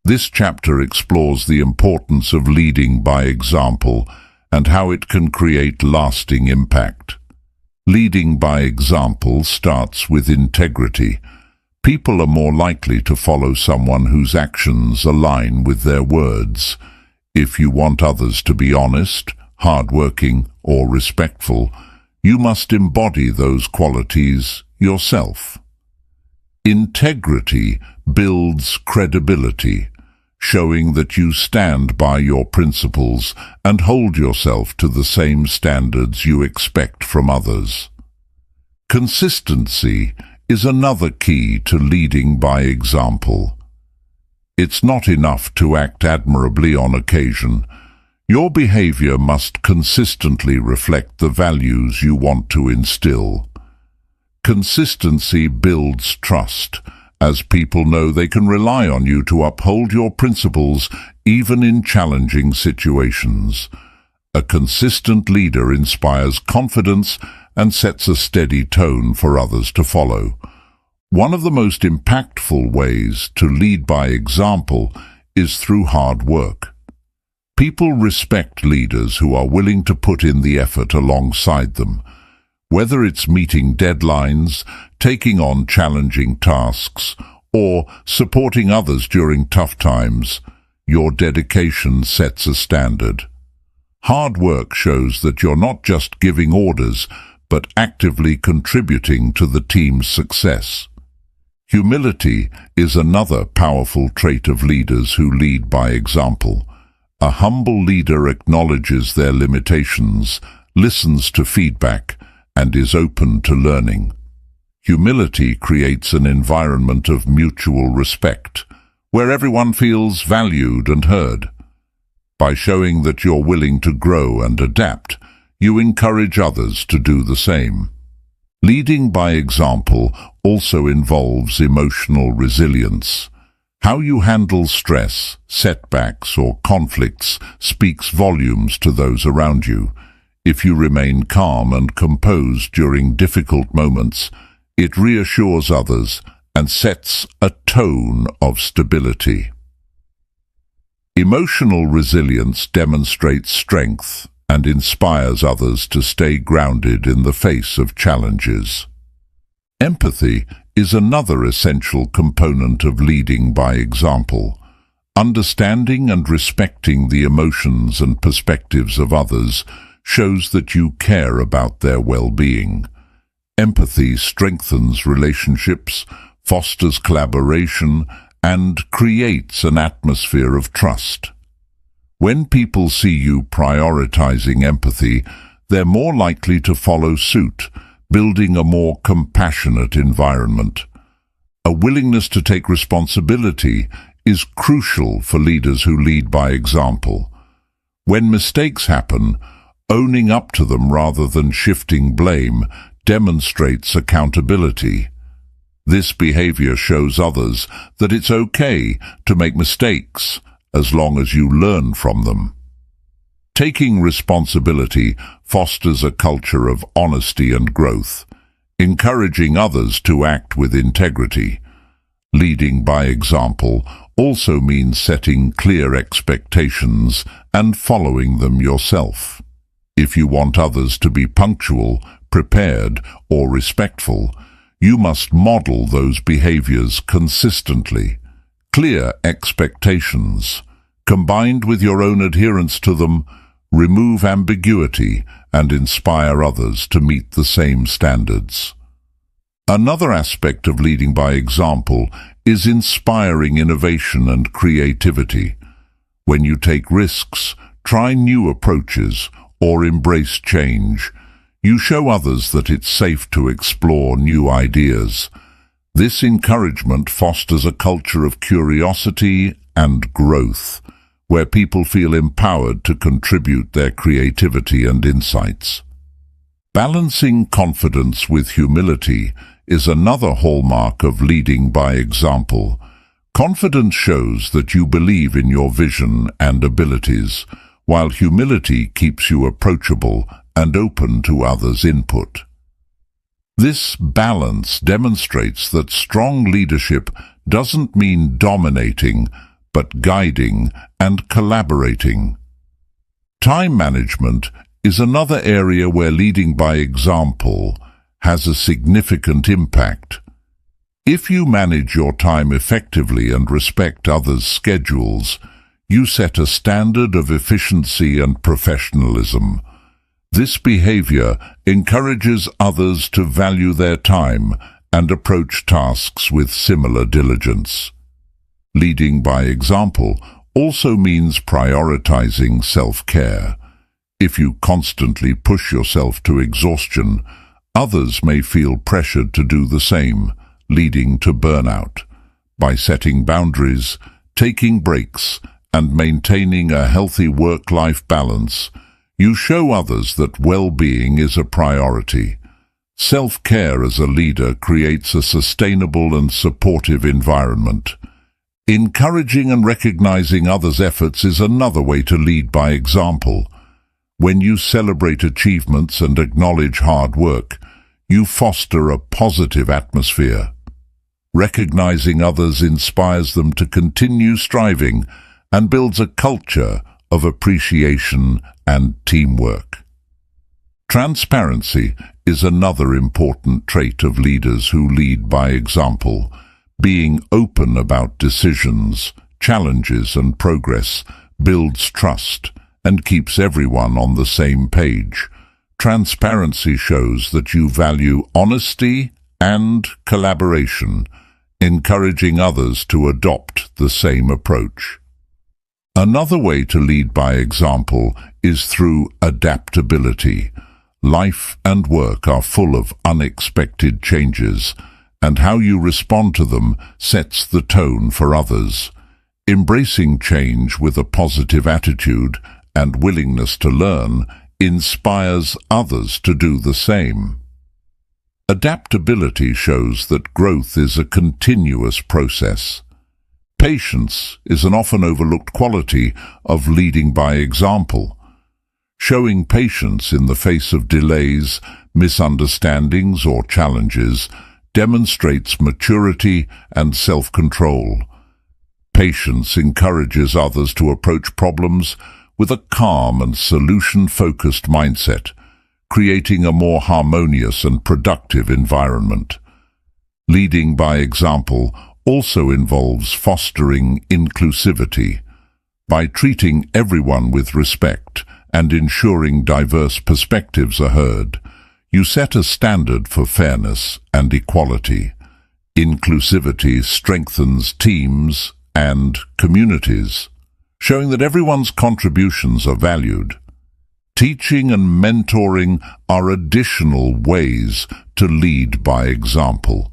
S1: This chapter explores the importance of leading by example and how it can create lasting impact. Leading by example starts with integrity. People are more likely to follow someone whose actions align with their words. If you want others to be honest, hardworking, or respectful, you must embody those qualities yourself. Integrity builds credibility, showing that you stand by your principles and hold yourself to the same standards you expect from others. Consistency is another key to leading by example. It's not enough to act admirably on occasion. Your behavior must consistently reflect the values you want to instill. Consistency builds trust, as people know they can rely on you to uphold your principles even in challenging situations. A consistent leader inspires confidence and sets a steady tone for others to follow. One of the most impactful ways to lead by example is through hard work. People respect leaders who are willing to put in the effort alongside them. Whether it's meeting deadlines, taking on challenging tasks, or supporting others during tough times, your dedication sets a standard. Hard work shows that you're not just giving orders, but actively contributing to the team's success. Humility is another powerful trait of leaders who lead by example. A humble leader acknowledges their limitations, listens to feedback, and is open to learning. Humility creates an environment of mutual respect, where everyone feels valued and heard. By showing that you're willing to grow and adapt, you encourage others to do the same. Leading by example also involves emotional resilience. How you handle stress, setbacks, or conflicts speaks volumes to those around you. If you remain calm and composed during difficult moments, it reassures others and sets a tone of stability. Emotional resilience demonstrates strength and inspires others to stay grounded in the face of challenges. Empathy is another essential component of leading by example. Understanding and respecting the emotions and perspectives of others shows that you care about their well-being. Empathy strengthens relationships, fosters collaboration, and creates an atmosphere of trust. When people see you prioritizing empathy, they're more likely to follow suit, building a more compassionate environment. A willingness to take responsibility is crucial for leaders who lead by example. When mistakes happen, owning up to them rather than shifting blame demonstrates accountability. This behavior shows others that it's okay to make mistakes as long as you learn from them. Taking responsibility fosters a culture of honesty and growth, encouraging others to act with integrity. Leading by example also means setting clear expectations and following them yourself. If you want others to be punctual, prepared, or respectful, you must model those behaviors consistently. Clear expectations, combined with your own adherence to them, remove ambiguity and inspire others to meet the same standards. Another aspect of leading by example is inspiring innovation and creativity. When you take risks, try new approaches, or embrace change. You show others that it's safe to explore new ideas. This encouragement fosters a culture of curiosity and growth, where people feel empowered to contribute their creativity and insights. Balancing confidence with humility is another hallmark of leading by example. Confidence shows that you believe in your vision and abilities, while humility keeps you approachable and open to others' input. This balance demonstrates that strong leadership doesn't mean dominating, but guiding and collaborating. Time management is another area where leading by example has a significant impact. If you manage your time effectively and respect others' schedules, you set a standard of efficiency and professionalism. This behavior encourages others to value their time and approach tasks with similar diligence. Leading by example also means prioritizing self-care. If you constantly push yourself to exhaustion, others may feel pressured to do the same, leading to burnout. By setting boundaries, taking breaks, and maintaining a healthy work-life balance, you show others that well-being is a priority. Self-care as a leader creates a sustainable and supportive environment. Encouraging and recognizing others' efforts is another way to lead by example. When you celebrate achievements and acknowledge hard work, you foster a positive atmosphere. Recognizing others inspires them to continue striving and builds a culture of appreciation and teamwork. Transparency is another important trait of leaders who lead by example. Being open about decisions, challenges, and progress builds trust and keeps everyone on the same page. Transparency shows that you value honesty and collaboration, encouraging others to adopt the same approach. Another way to lead by example is through adaptability. Life and work are full of unexpected changes, and how you respond to them sets the tone for others. Embracing change with a positive attitude and willingness to learn inspires others to do the same. Adaptability shows that growth is a continuous process. Patience is an often overlooked quality of leading by example. Showing patience in the face of delays, misunderstandings, or challenges demonstrates maturity and self-control. Patience encourages others to approach problems with a calm and solution-focused mindset, creating a more harmonious and productive environment. Leading by example also involves fostering inclusivity. By treating everyone with respect and ensuring diverse perspectives are heard, you set a standard for fairness and equality. Inclusivity strengthens teams and communities, showing that everyone's contributions are valued. Teaching and mentoring are additional ways to lead by example.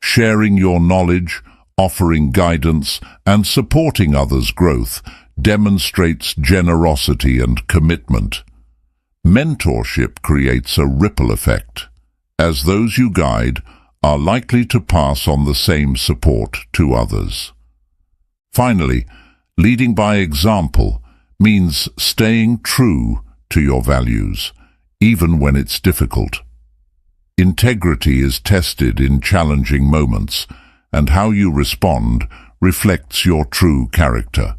S1: Sharing your knowledge, offering guidance, and supporting others' growth demonstrates generosity and commitment. Mentorship creates a ripple effect, as those you guide are likely to pass on the same support to others. Finally, leading by example means staying true to your values, even when it's difficult. Integrity is tested in challenging moments, and how you respond reflects your true character.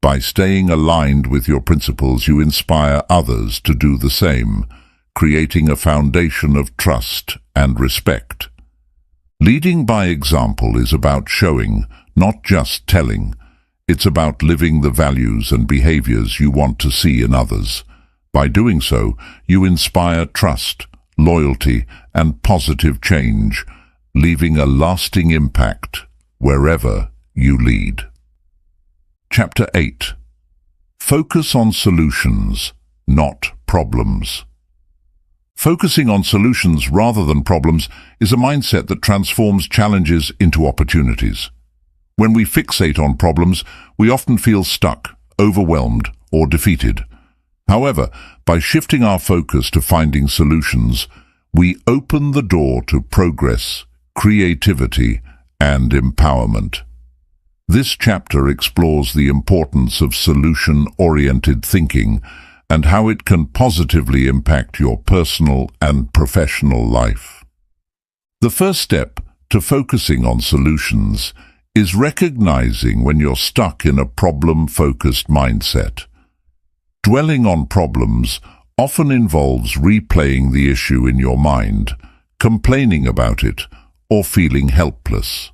S1: By staying aligned with your principles, you inspire others to do the same, creating a foundation of trust and respect. Leading by example is about showing, not just telling. It's about living the values and behaviors you want to see in others. By doing so, you inspire trust, loyalty, and positive change, leaving a lasting impact wherever you lead. Chapter 8. Focus on solutions, not problems. Focusing on solutions rather than problems is a mindset that transforms challenges into opportunities. When we fixate on problems, we often feel stuck, overwhelmed, or defeated. However, by shifting our focus to finding solutions, we open the door to progress, creativity, and empowerment. This chapter explores the importance of solution-oriented thinking and how it can positively impact your personal and professional life. The first step to focusing on solutions is recognizing when you're stuck in a problem-focused mindset. Dwelling on problems often involves replaying the issue in your mind, complaining about it, or feeling helpless.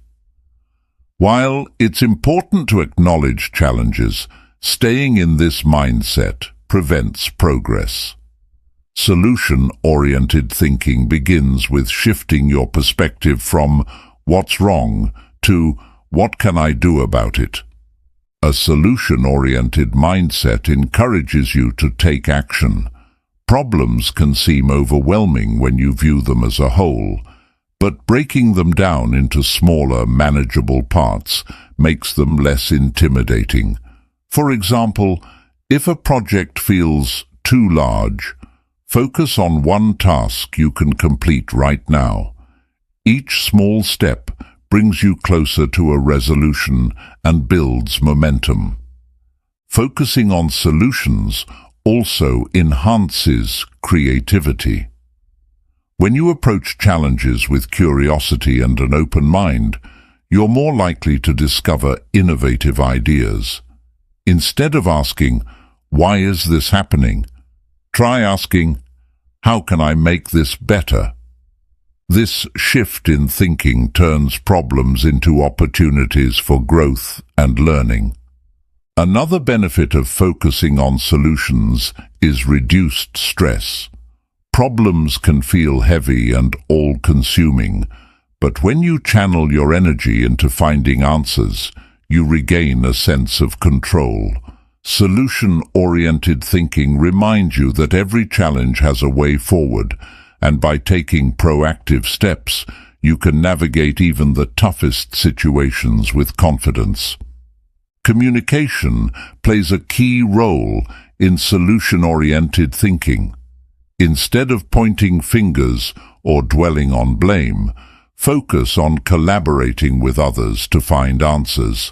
S1: While it's important to acknowledge challenges, staying in this mindset prevents progress. Solution-oriented thinking begins with shifting your perspective from "what's wrong" to "what can I do about it?" A solution-oriented mindset encourages you to take action. Problems can seem overwhelming when you view them as a whole, but breaking them down into smaller, manageable parts makes them less intimidating. For example, if a project feels too large, focus on one task you can complete right now. Each small step brings you closer to a resolution and builds momentum. Focusing on solutions also enhances creativity. When you approach challenges with curiosity and an open mind, you're more likely to discover innovative ideas. Instead of asking, "Why is this happening?" try asking, "How can I make this better?" This shift in thinking turns problems into opportunities for growth and learning. Another benefit of focusing on solutions is reduced stress. Problems can feel heavy and all-consuming, but when you channel your energy into finding answers, you regain a sense of control. Solution-oriented thinking reminds you that every challenge has a way forward, and by taking proactive steps, you can navigate even the toughest situations with confidence. Communication plays a key role in solution-oriented thinking. Instead of pointing fingers or dwelling on blame, focus on collaborating with others to find answers.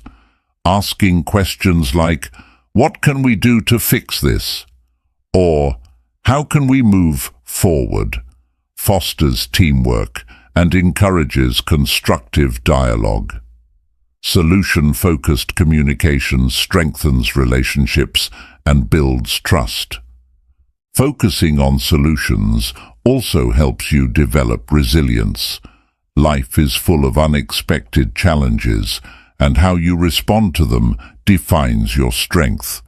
S1: Asking questions like, "What can we do to fix this?" or "How can we move forward?" fosters teamwork and encourages constructive dialogue. Solution-focused communication strengthens relationships and builds trust. Focusing on solutions also helps you develop resilience. Life is full of unexpected challenges, and how you respond to them defines your strength.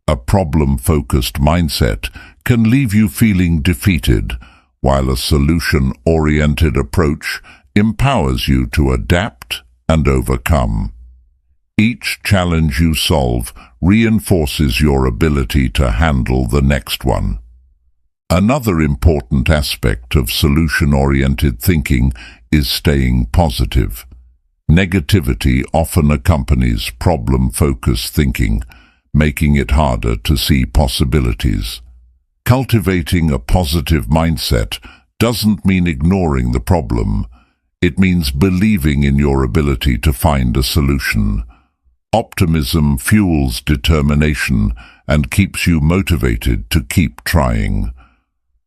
S1: A problem-focused mindset can leave you feeling defeated, while a solution-oriented approach empowers you to adapt and overcome. Each challenge you solve reinforces your ability to handle the next one. Another important aspect of solution-oriented thinking is staying positive. Negativity often accompanies problem-focused thinking, making it harder to see possibilities. Cultivating a positive mindset doesn't mean ignoring the problem. It means believing in your ability to find a solution. Optimism fuels determination and keeps you motivated to keep trying.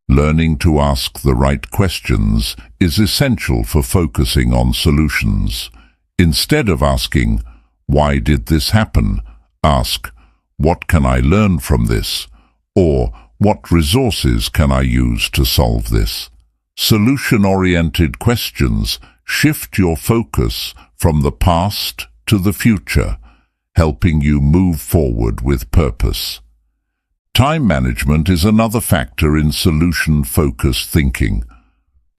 S1: Learning to ask the right questions is essential for focusing on solutions. Instead of asking, "Why did this happen?" ask, "What can I learn from this?" or "What resources can I use to solve this?" Solution-oriented questions shift your focus from the past to the future, helping you move forward with purpose. Time management is another factor in solution-focused thinking.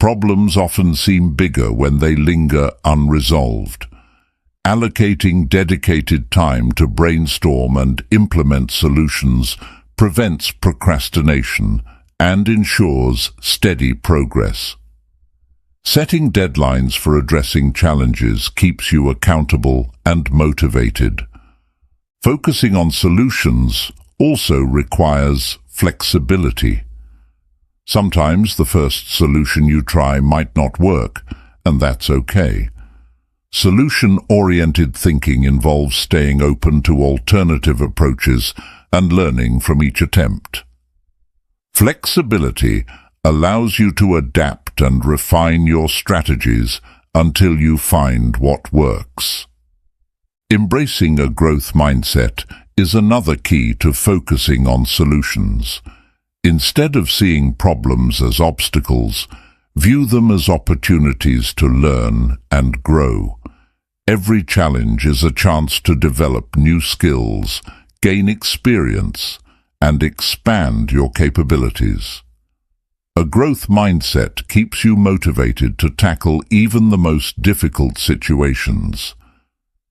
S1: Problems often seem bigger when they linger unresolved. Allocating dedicated time to brainstorm and implement solutions prevents procrastination and ensures steady progress. Setting deadlines for addressing challenges keeps you accountable and motivated. Focusing on solutions also requires flexibility. Sometimes the first solution you try might not work, and that's okay. Solution-oriented thinking involves staying open to alternative approaches and learning from each attempt. Flexibility allows you to adapt and refine your strategies until you find what works. Embracing a growth mindset is another key to focusing on solutions. Instead of seeing problems as obstacles, view them as opportunities to learn and grow. Every challenge is a chance to develop new skills, gain experience, and expand your capabilities. A growth mindset keeps you motivated to tackle even the most difficult situations.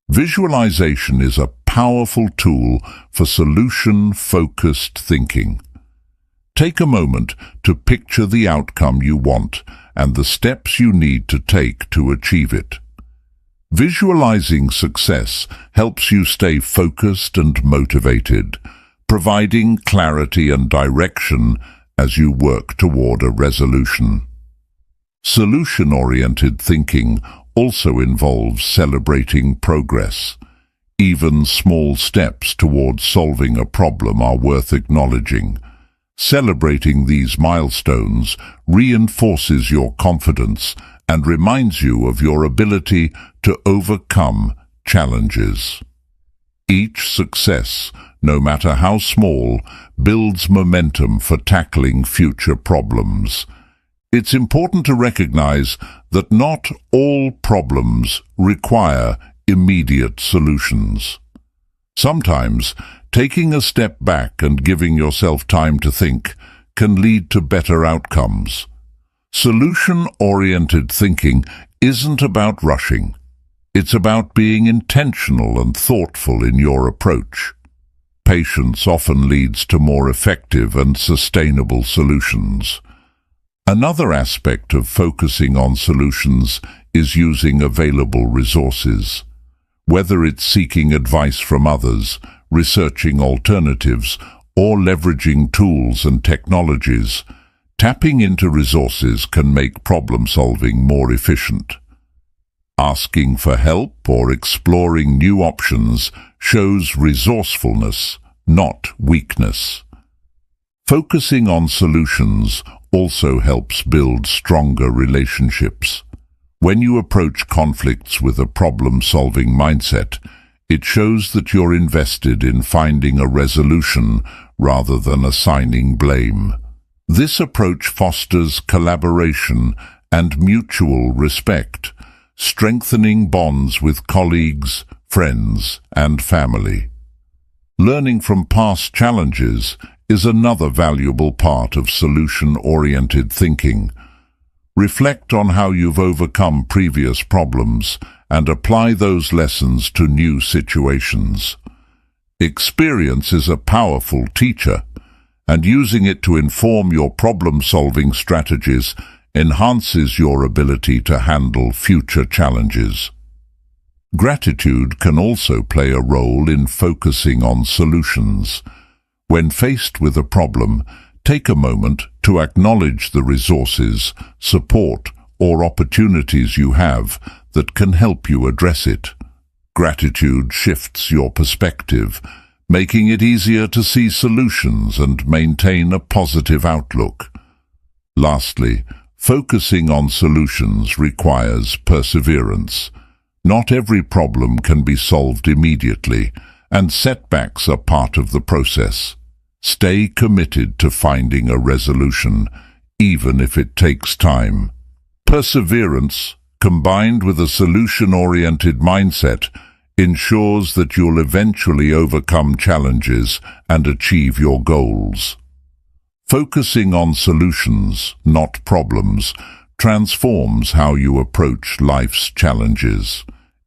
S1: Visualization is a powerful tool for solution-focused thinking. Take a moment to picture the outcome you want and the steps you need to take to achieve it. Visualizing success helps you stay focused and motivated, providing clarity and direction as you work toward a resolution. Solution-oriented thinking also involves celebrating progress. Even small steps towards solving a problem are worth acknowledging. Celebrating these milestones reinforces your confidence and reminds you of your ability to overcome challenges. Each success, no matter how small, builds momentum for tackling future problems. It's important to recognize that not all problems require immediate solutions. Sometimes, taking a step back and giving yourself time to think can lead to better outcomes. Solution-oriented thinking isn't about rushing. It's about being intentional and thoughtful in your approach. Patience often leads to more effective and sustainable solutions. Another aspect of focusing on solutions is using available resources. Whether it's seeking advice from others, researching alternatives, or leveraging tools and technologies, tapping into resources can make problem-solving more efficient. Asking for help or exploring new options shows resourcefulness, not weakness. Focusing on solutions also helps build stronger relationships. When you approach conflicts with a problem-solving mindset, it shows that you're invested in finding a resolution rather than assigning blame. This approach fosters collaboration and mutual respect, strengthening bonds with colleagues, friends, and family. Learning from past challenges is another valuable part of solution-oriented thinking. Reflect on how you've overcome previous problems and apply those lessons to new situations. Experience is a powerful teacher, and using it to inform your problem-solving strategies enhances your ability to handle future challenges. Gratitude can also play a role in focusing on solutions. When faced with a problem, take a moment to acknowledge the resources, support, or opportunities you have that can help you address it. Gratitude shifts your perspective, making it easier to see solutions and maintain a positive outlook. Lastly, focusing on solutions requires perseverance. Not every problem can be solved immediately, and setbacks are part of the process. Stay committed to finding a resolution, even if it takes time. Perseverance, combined with a solution-oriented mindset, ensures that you'll eventually overcome challenges and achieve your goals. Focusing on solutions, not problems, transforms how you approach life's challenges.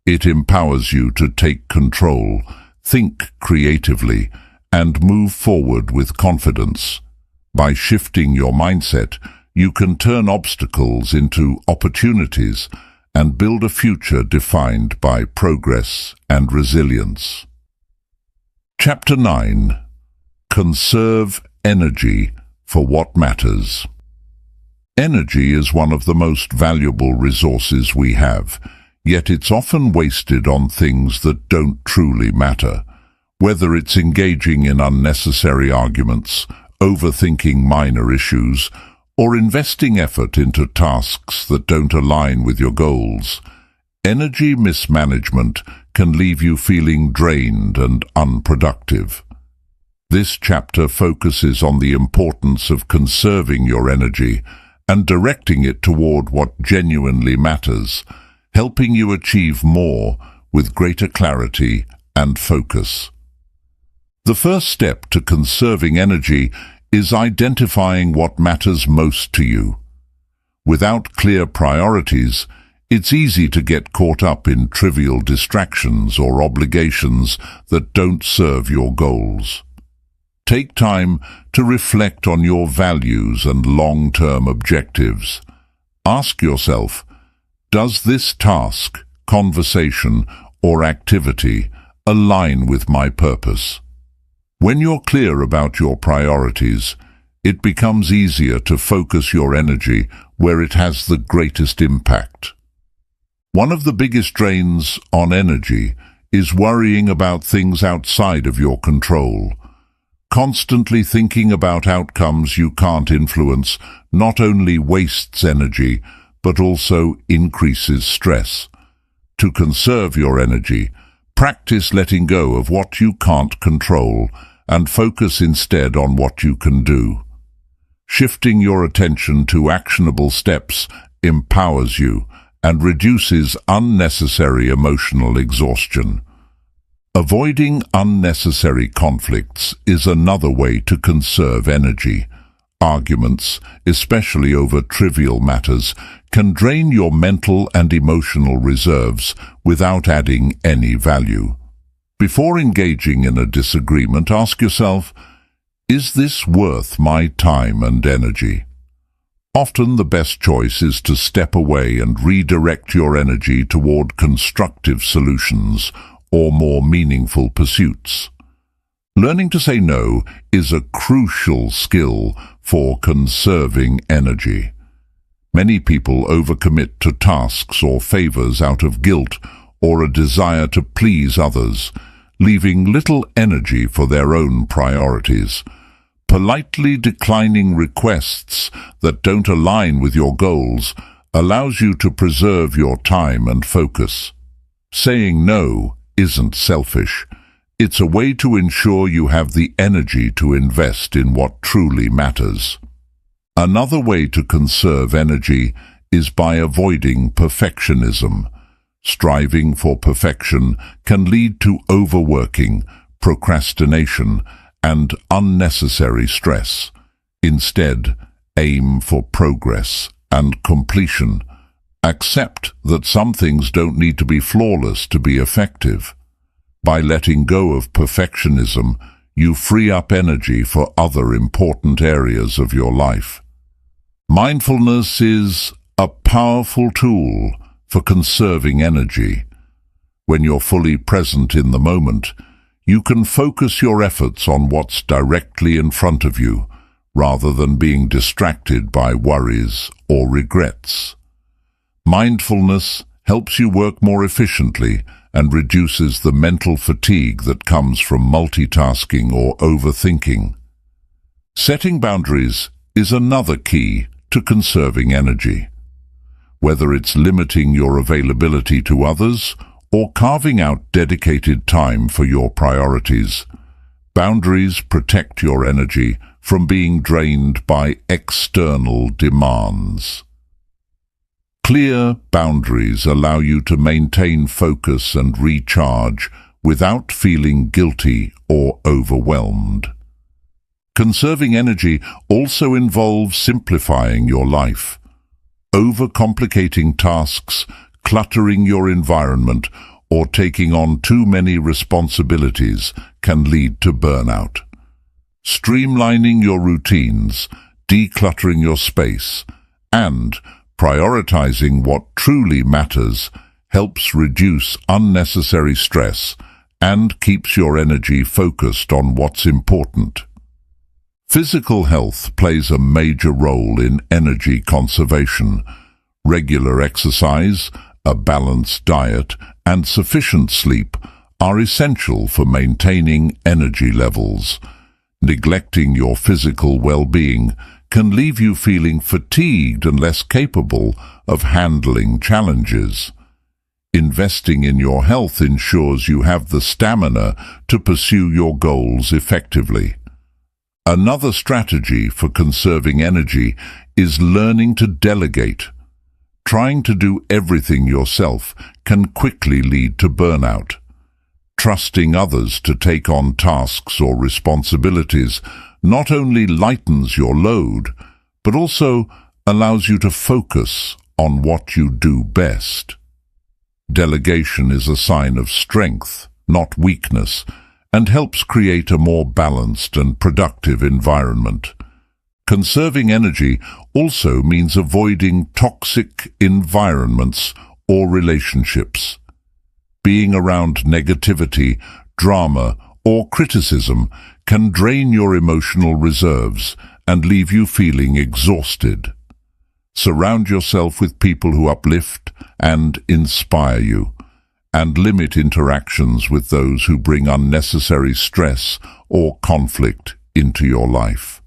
S1: It empowers you to take control, think creatively, and move forward with confidence. By shifting your mindset, you can turn obstacles into opportunities and build a future defined by progress and resilience. Chapter 9. Conserve energy for what matters. Energy is one of the most valuable resources we have, yet it's often wasted on things that don't truly matter. Whether it's engaging in unnecessary arguments, overthinking minor issues, or investing effort into tasks that don't align with your goals, energy mismanagement can leave you feeling drained and unproductive. This chapter focuses on the importance of conserving your energy and directing it toward what genuinely matters, helping you achieve more with greater clarity and focus. The first step to conserving energy is identifying what matters most to you. Without clear priorities, it's easy to get caught up in trivial distractions or obligations that don't serve your goals. Take time to reflect on your values and long-term objectives. Ask yourself, does this task, conversation, or activity align with my purpose? When you're clear about your priorities, it becomes easier to focus your energy where it has the greatest impact. One of the biggest drains on energy is worrying about things outside of your control. Constantly thinking about outcomes you can't influence not only wastes energy, but also increases stress. To conserve your energy, practice letting go of what you can't control and focus instead on what you can do. Shifting your attention to actionable steps empowers you and reduces unnecessary emotional exhaustion. Avoiding unnecessary conflicts is another way to conserve energy. Arguments, especially over trivial matters, can drain your mental and emotional reserves without adding any value. Before engaging in a disagreement, ask yourself, is this worth my time and energy? Often the best choice is to step away and redirect your energy toward constructive solutions or more meaningful pursuits. Learning to say no is a crucial skill for conserving energy. Many people overcommit to tasks or favors out of guilt or a desire to please others, leaving little energy for their own priorities. Politely declining requests that don't align with your goals allows you to preserve your time and focus. Saying no isn't selfish. It's a way to ensure you have the energy to invest in what truly matters. Another way to conserve energy is by avoiding perfectionism. Striving for perfection can lead to overworking, procrastination, and unnecessary stress. Instead, aim for progress and completion. Accept that some things don't need to be flawless to be effective. By letting go of perfectionism, you free up energy for other important areas of your life. Mindfulness is a powerful tool for conserving energy. When you're fully present in the moment, you can focus your efforts on what's directly in front of you, rather than being distracted by worries or regrets. Mindfulness helps you work more efficiently and reduces the mental fatigue that comes from multitasking or overthinking. Setting boundaries is another key to conserving energy. Whether it's limiting your availability to others or carving out dedicated time for your priorities, boundaries protect your energy from being drained by external demands. Clear boundaries allow you to maintain focus and recharge without feeling guilty or overwhelmed. Conserving energy also involves simplifying your life. Overcomplicating tasks, cluttering your environment, or taking on too many responsibilities can lead to burnout. Streamlining your routines, decluttering your space, and prioritizing what truly matters helps reduce unnecessary stress and keeps your energy focused on what's important. Physical health plays a major role in energy conservation. Regular exercise, a balanced diet, and sufficient sleep are essential for maintaining energy levels. Neglecting your physical well-being can leave you feeling fatigued and less capable of handling challenges. Investing in your health ensures you have the stamina to pursue your goals effectively. Another strategy for conserving energy is learning to delegate. Trying to do everything yourself can quickly lead to burnout. Trusting others to take on tasks or responsibilities not only lightens your load, but also allows you to focus on what you do best. Delegation is a sign of strength, not weakness, and helps create a more balanced and productive environment. Conserving energy also means avoiding toxic environments or relationships. Being around negativity, drama, or criticism can drain your emotional reserves and leave you feeling exhausted. Surround yourself with people who uplift and inspire you, and limit interactions with those who bring unnecessary stress or conflict into your life.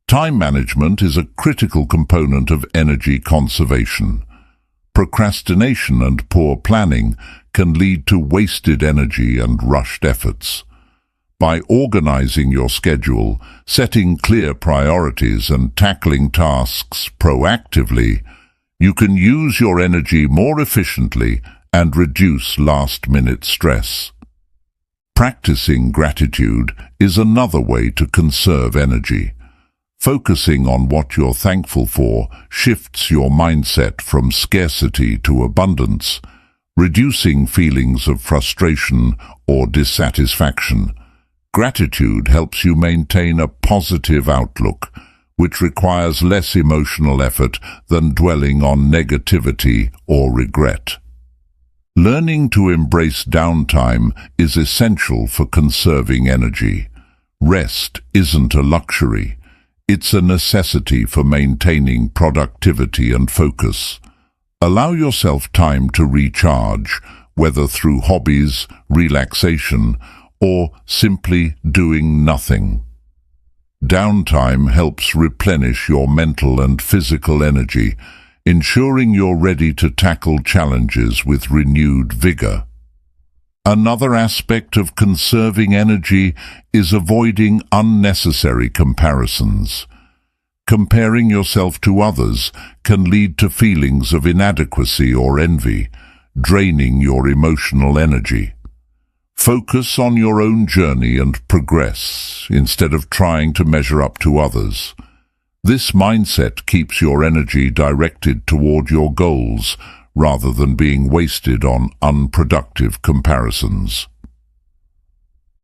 S1: Time management is a critical component of energy conservation. Procrastination and poor planning can lead to wasted energy and rushed efforts. By organizing your schedule, setting clear priorities, and tackling tasks proactively, you can use your energy more efficiently and reduce last-minute stress. Practicing gratitude is another way to conserve energy. Focusing on what you're thankful for shifts your mindset from scarcity to abundance, reducing feelings of frustration or dissatisfaction. Gratitude helps you maintain a positive outlook, which requires less emotional effort than dwelling on negativity or regret. Learning to embrace downtime is essential for conserving energy. Rest isn't a luxury. It's a necessity for maintaining productivity and focus. Allow yourself time to recharge, whether through hobbies, relaxation, or simply doing nothing. Downtime helps replenish your mental and physical energy, ensuring you're ready to tackle challenges with renewed vigor. Another aspect of conserving energy is avoiding unnecessary comparisons. Comparing yourself to others can lead to feelings of inadequacy or envy, draining your emotional energy. Focus on your own journey and progress instead of trying to measure up to others. This mindset keeps your energy directed toward your goals rather than being wasted on unproductive comparisons.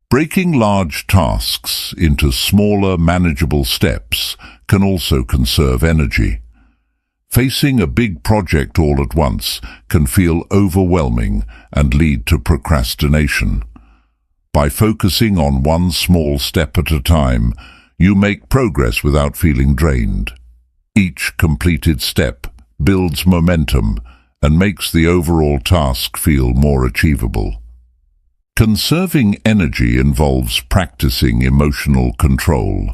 S1: Breaking large tasks into smaller, manageable steps can also conserve energy. Facing a big project all at once can feel overwhelming and lead to procrastination. By focusing on one small step at a time, you make progress without feeling drained. Each completed step builds momentum and makes the overall task feel more achievable. Conserving energy involves practicing emotional control.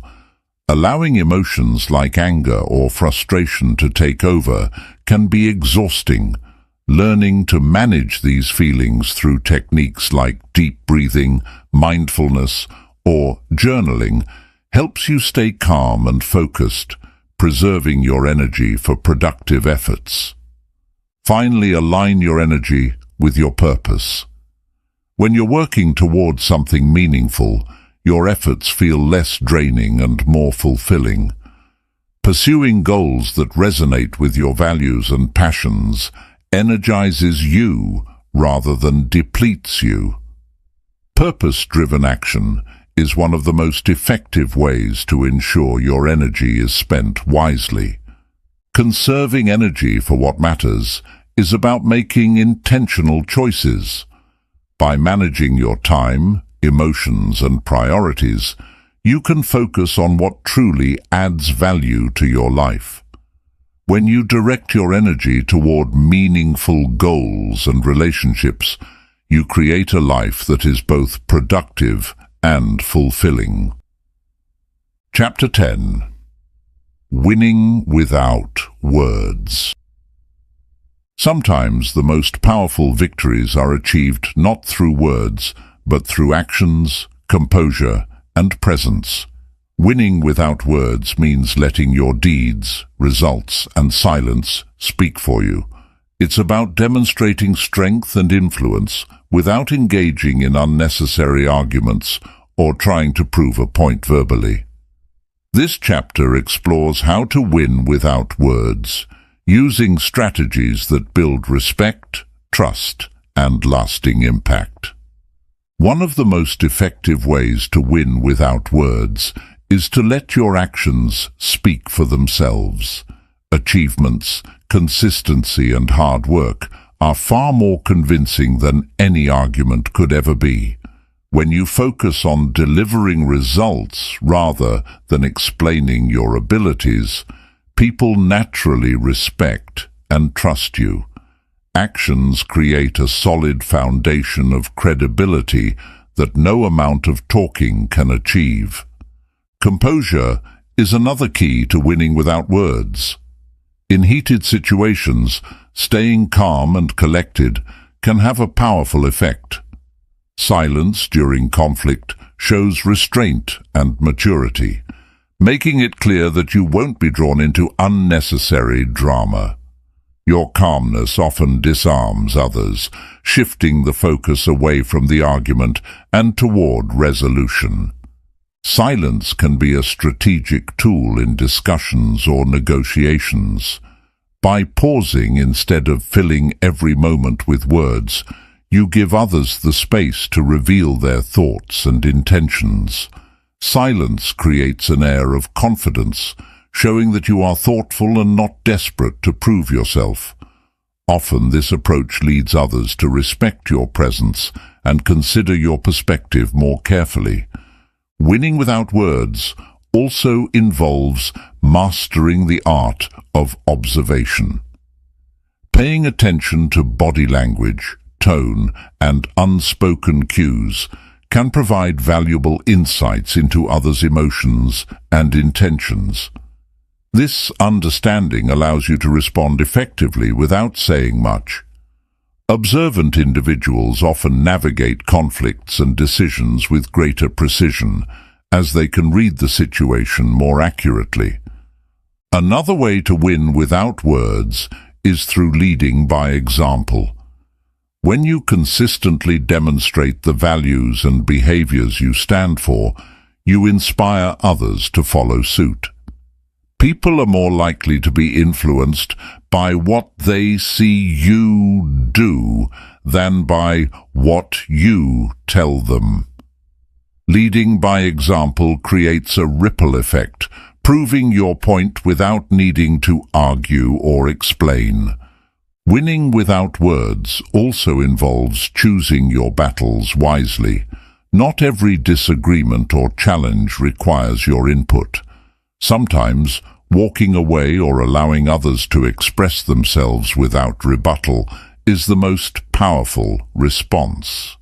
S1: Allowing emotions like anger or frustration to take over can be exhausting. Learning to manage these feelings through techniques like deep breathing, mindfulness, or journaling helps you stay calm and focused, preserving your energy for productive efforts. Finally, align your energy with your purpose. When you're working towards something meaningful, your efforts feel less draining and more fulfilling. Pursuing goals that resonate with your values and passions energizes you rather than depletes you. Purpose-driven action is one of the most effective ways to ensure your energy is spent wisely. Conserving energy for what matters is about making intentional choices. By managing your time, emotions, and priorities, you can focus on what truly adds value to your life. When you direct your energy toward meaningful goals and relationships, you create a life that is both productive and fulfilling. Chapter 10. Winning without words. Sometimes the most powerful victories are achieved not through words, but through actions, composure, and presence. Winning without words means letting your deeds, results, and silence speak for you. It's about demonstrating strength and influence without engaging in unnecessary arguments or trying to prove a point verbally. This chapter explores how to win without words, using strategies that build respect, trust, and lasting impact. One of the most effective ways to win without words is to let your actions speak for themselves. Achievements, consistency, and hard work are far more convincing than any argument could ever be. When you focus on delivering results rather than explaining your abilities, people naturally respect and trust you. Actions create a solid foundation of credibility that no amount of talking can achieve. Composure is another key to winning without words. In heated situations, staying calm and collected can have a powerful effect. Silence during conflict shows restraint and maturity, making it clear that you won't be drawn into unnecessary drama. Your calmness often disarms others, shifting the focus away from the argument and toward resolution. Silence can be a strategic tool in discussions or negotiations. By pausing instead of filling every moment with words, you give others the space to reveal their thoughts and intentions. Silence creates an air of confidence, showing that you are thoughtful and not desperate to prove yourself. Often this approach leads others to respect your presence and consider your perspective more carefully. Winning without words also involves mastering the art of observation. Paying attention to body language, tone, and unspoken cues can provide valuable insights into others' emotions and intentions. This understanding allows you to respond effectively without saying much. Observant individuals often navigate conflicts and decisions with greater precision, as they can read the situation more accurately. Another way to win without words is through leading by example. When you consistently demonstrate the values and behaviors you stand for, you inspire others to follow suit. People are more likely to be influenced by what they see you do than by what you tell them. Leading by example creates a ripple effect, proving your point without needing to argue or explain. Winning without words also involves choosing your battles wisely. Not every disagreement or challenge requires your input. Sometimes, walking away or allowing others to express themselves without rebuttal is the most powerful response.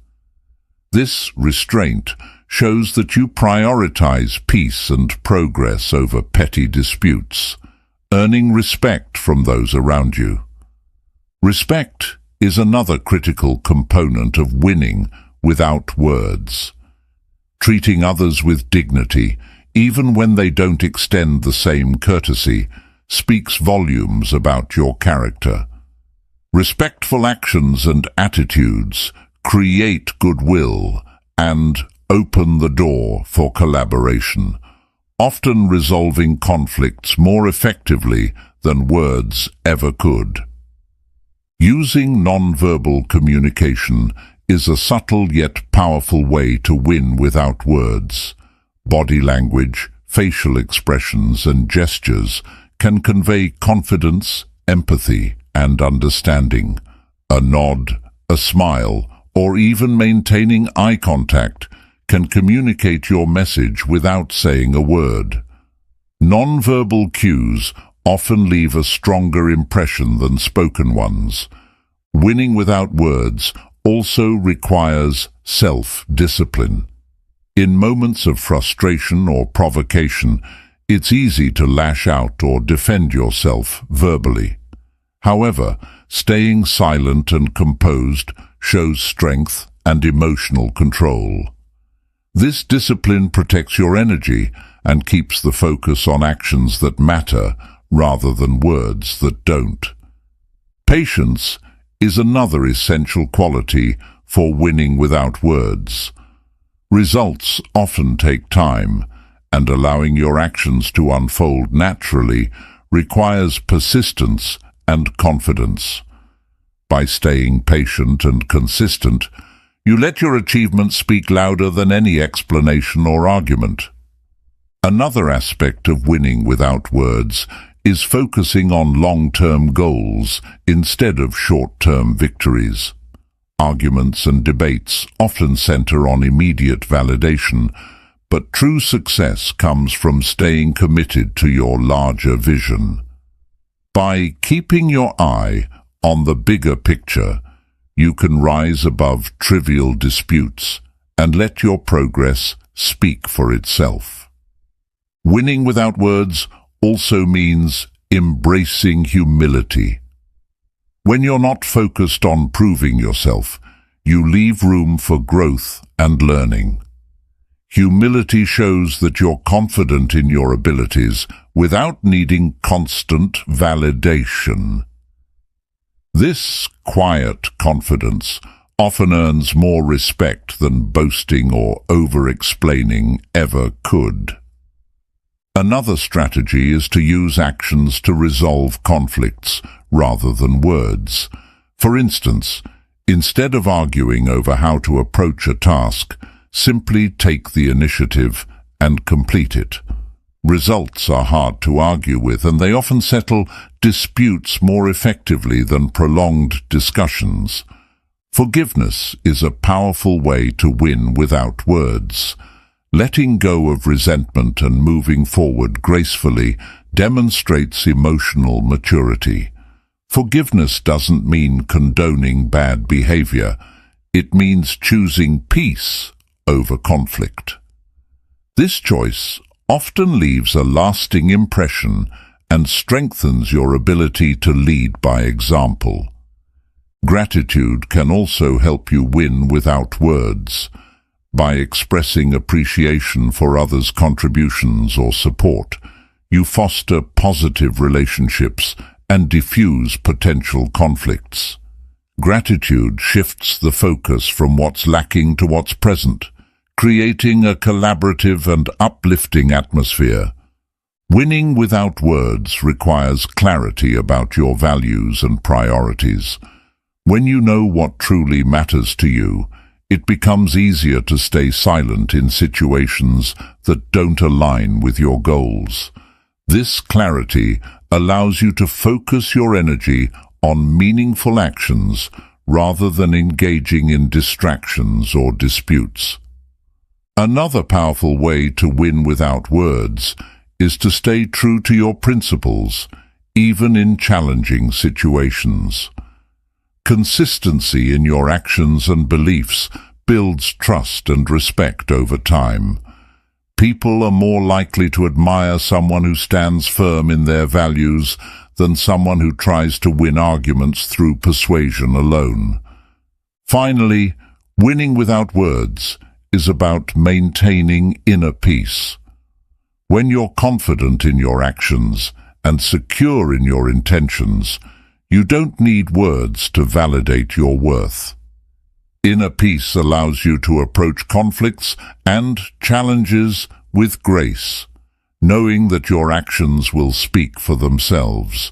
S1: This restraint shows that you prioritize peace and progress over petty disputes, earning respect from those around you. Respect is another critical component of winning without words. Treating others with dignity, even when they don't extend the same courtesy, speaks volumes about your character. Respectful actions and attitudes create goodwill and open the door for collaboration, often resolving conflicts more effectively than words ever could. Using nonverbal communication is a subtle yet powerful way to win without words. Body language, facial expressions, and gestures can convey confidence, empathy, and understanding. A nod, a smile, or even maintaining eye contact can communicate your message without saying a word. Nonverbal cues often leave a stronger impression than spoken ones. Winning without words also requires self-discipline. In moments of frustration or provocation, it's easy to lash out or defend yourself verbally. However, staying silent and composed shows strength and emotional control. This discipline protects your energy and keeps the focus on actions that matter rather than words that don't. Patience is another essential quality for winning without words. Results often take time, and allowing your actions to unfold naturally requires persistence and confidence. By staying patient and consistent, you let your achievements speak louder than any explanation or argument. Another aspect of winning without words is focusing on long-term goals instead of short-term victories. Arguments and debates often center on immediate validation, but true success comes from staying committed to your larger vision. By keeping your eye on the bigger picture, you can rise above trivial disputes and let your progress speak for itself. Winning without words also means embracing humility. When you're not focused on proving yourself, you leave room for growth and learning. Humility shows that you're confident in your abilities without needing constant validation. This quiet confidence often earns more respect than boasting or over-explaining ever could. Another strategy is to use actions to resolve conflicts rather than words. For instance, instead of arguing over how to approach a task, simply take the initiative and complete it. Results are hard to argue with, and they often settle disputes more effectively than prolonged discussions. Forgiveness is a powerful way to win without words. Letting go of resentment and moving forward gracefully demonstrates emotional maturity. Forgiveness doesn't mean condoning bad behavior. It means choosing peace over conflict. This choice often leaves a lasting impression and strengthens your ability to lead by example. Gratitude can also help you win without words. By expressing appreciation for others' contributions or support, you foster positive relationships and diffuse potential conflicts. Gratitude shifts the focus from what's lacking to what's present, creating a collaborative and uplifting atmosphere. Winning without words requires clarity about your values and priorities. When you know what truly matters to you, it becomes easier to stay silent in situations that don't align with your goals. This clarity allows you to focus your energy on meaningful actions rather than engaging in distractions or disputes. Another powerful way to win without words is to stay true to your principles, even in challenging situations. Consistency in your actions and beliefs builds trust and respect over time. People are more likely to admire someone who stands firm in their values than someone who tries to win arguments through persuasion alone. Finally, winning without words is about maintaining inner peace. When you're confident in your actions and secure in your intentions, you don't need words to validate your worth. Inner peace allows you to approach conflicts and challenges with grace, knowing that your actions will speak for themselves.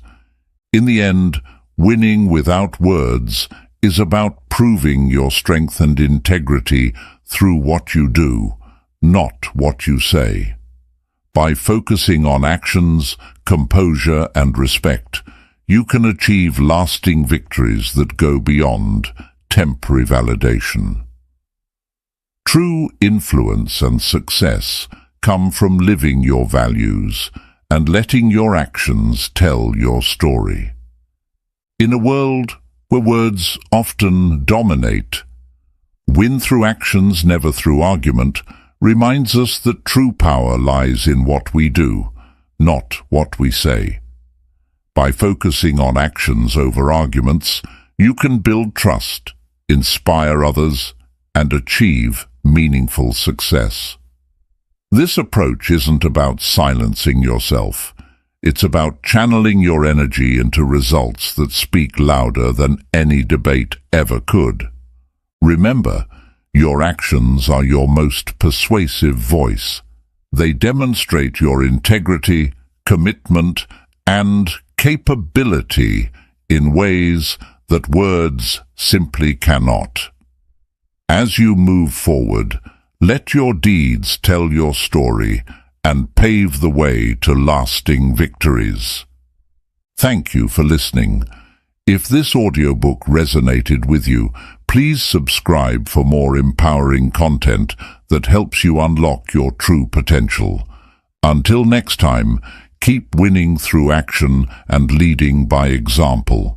S1: In the end, Winning without words is about proving your strength and integrity through what you do, not what you say. By focusing on actions, composure, and respect, you can achieve lasting victories that go beyond temporary validation. True influence and success come from living your values and letting your actions tell your story. In a world where words often dominate, win through actions, never through argument, reminds us that true power lies in what we do, not what we say. By focusing on actions over arguments, you can build trust, inspire others, and achieve meaningful success. This approach isn't about silencing yourself. It's about channeling your energy into results that speak louder than any debate ever could. Remember, your actions are your most persuasive voice. They demonstrate your integrity, commitment, and capability in ways that words simply cannot. As you move forward, let your deeds tell your story and pave the way to lasting victories. Thank you for listening. If this audiobook resonated with you, please subscribe for more empowering content that helps you unlock your true potential. Until next time, keep winning through action and leading by example.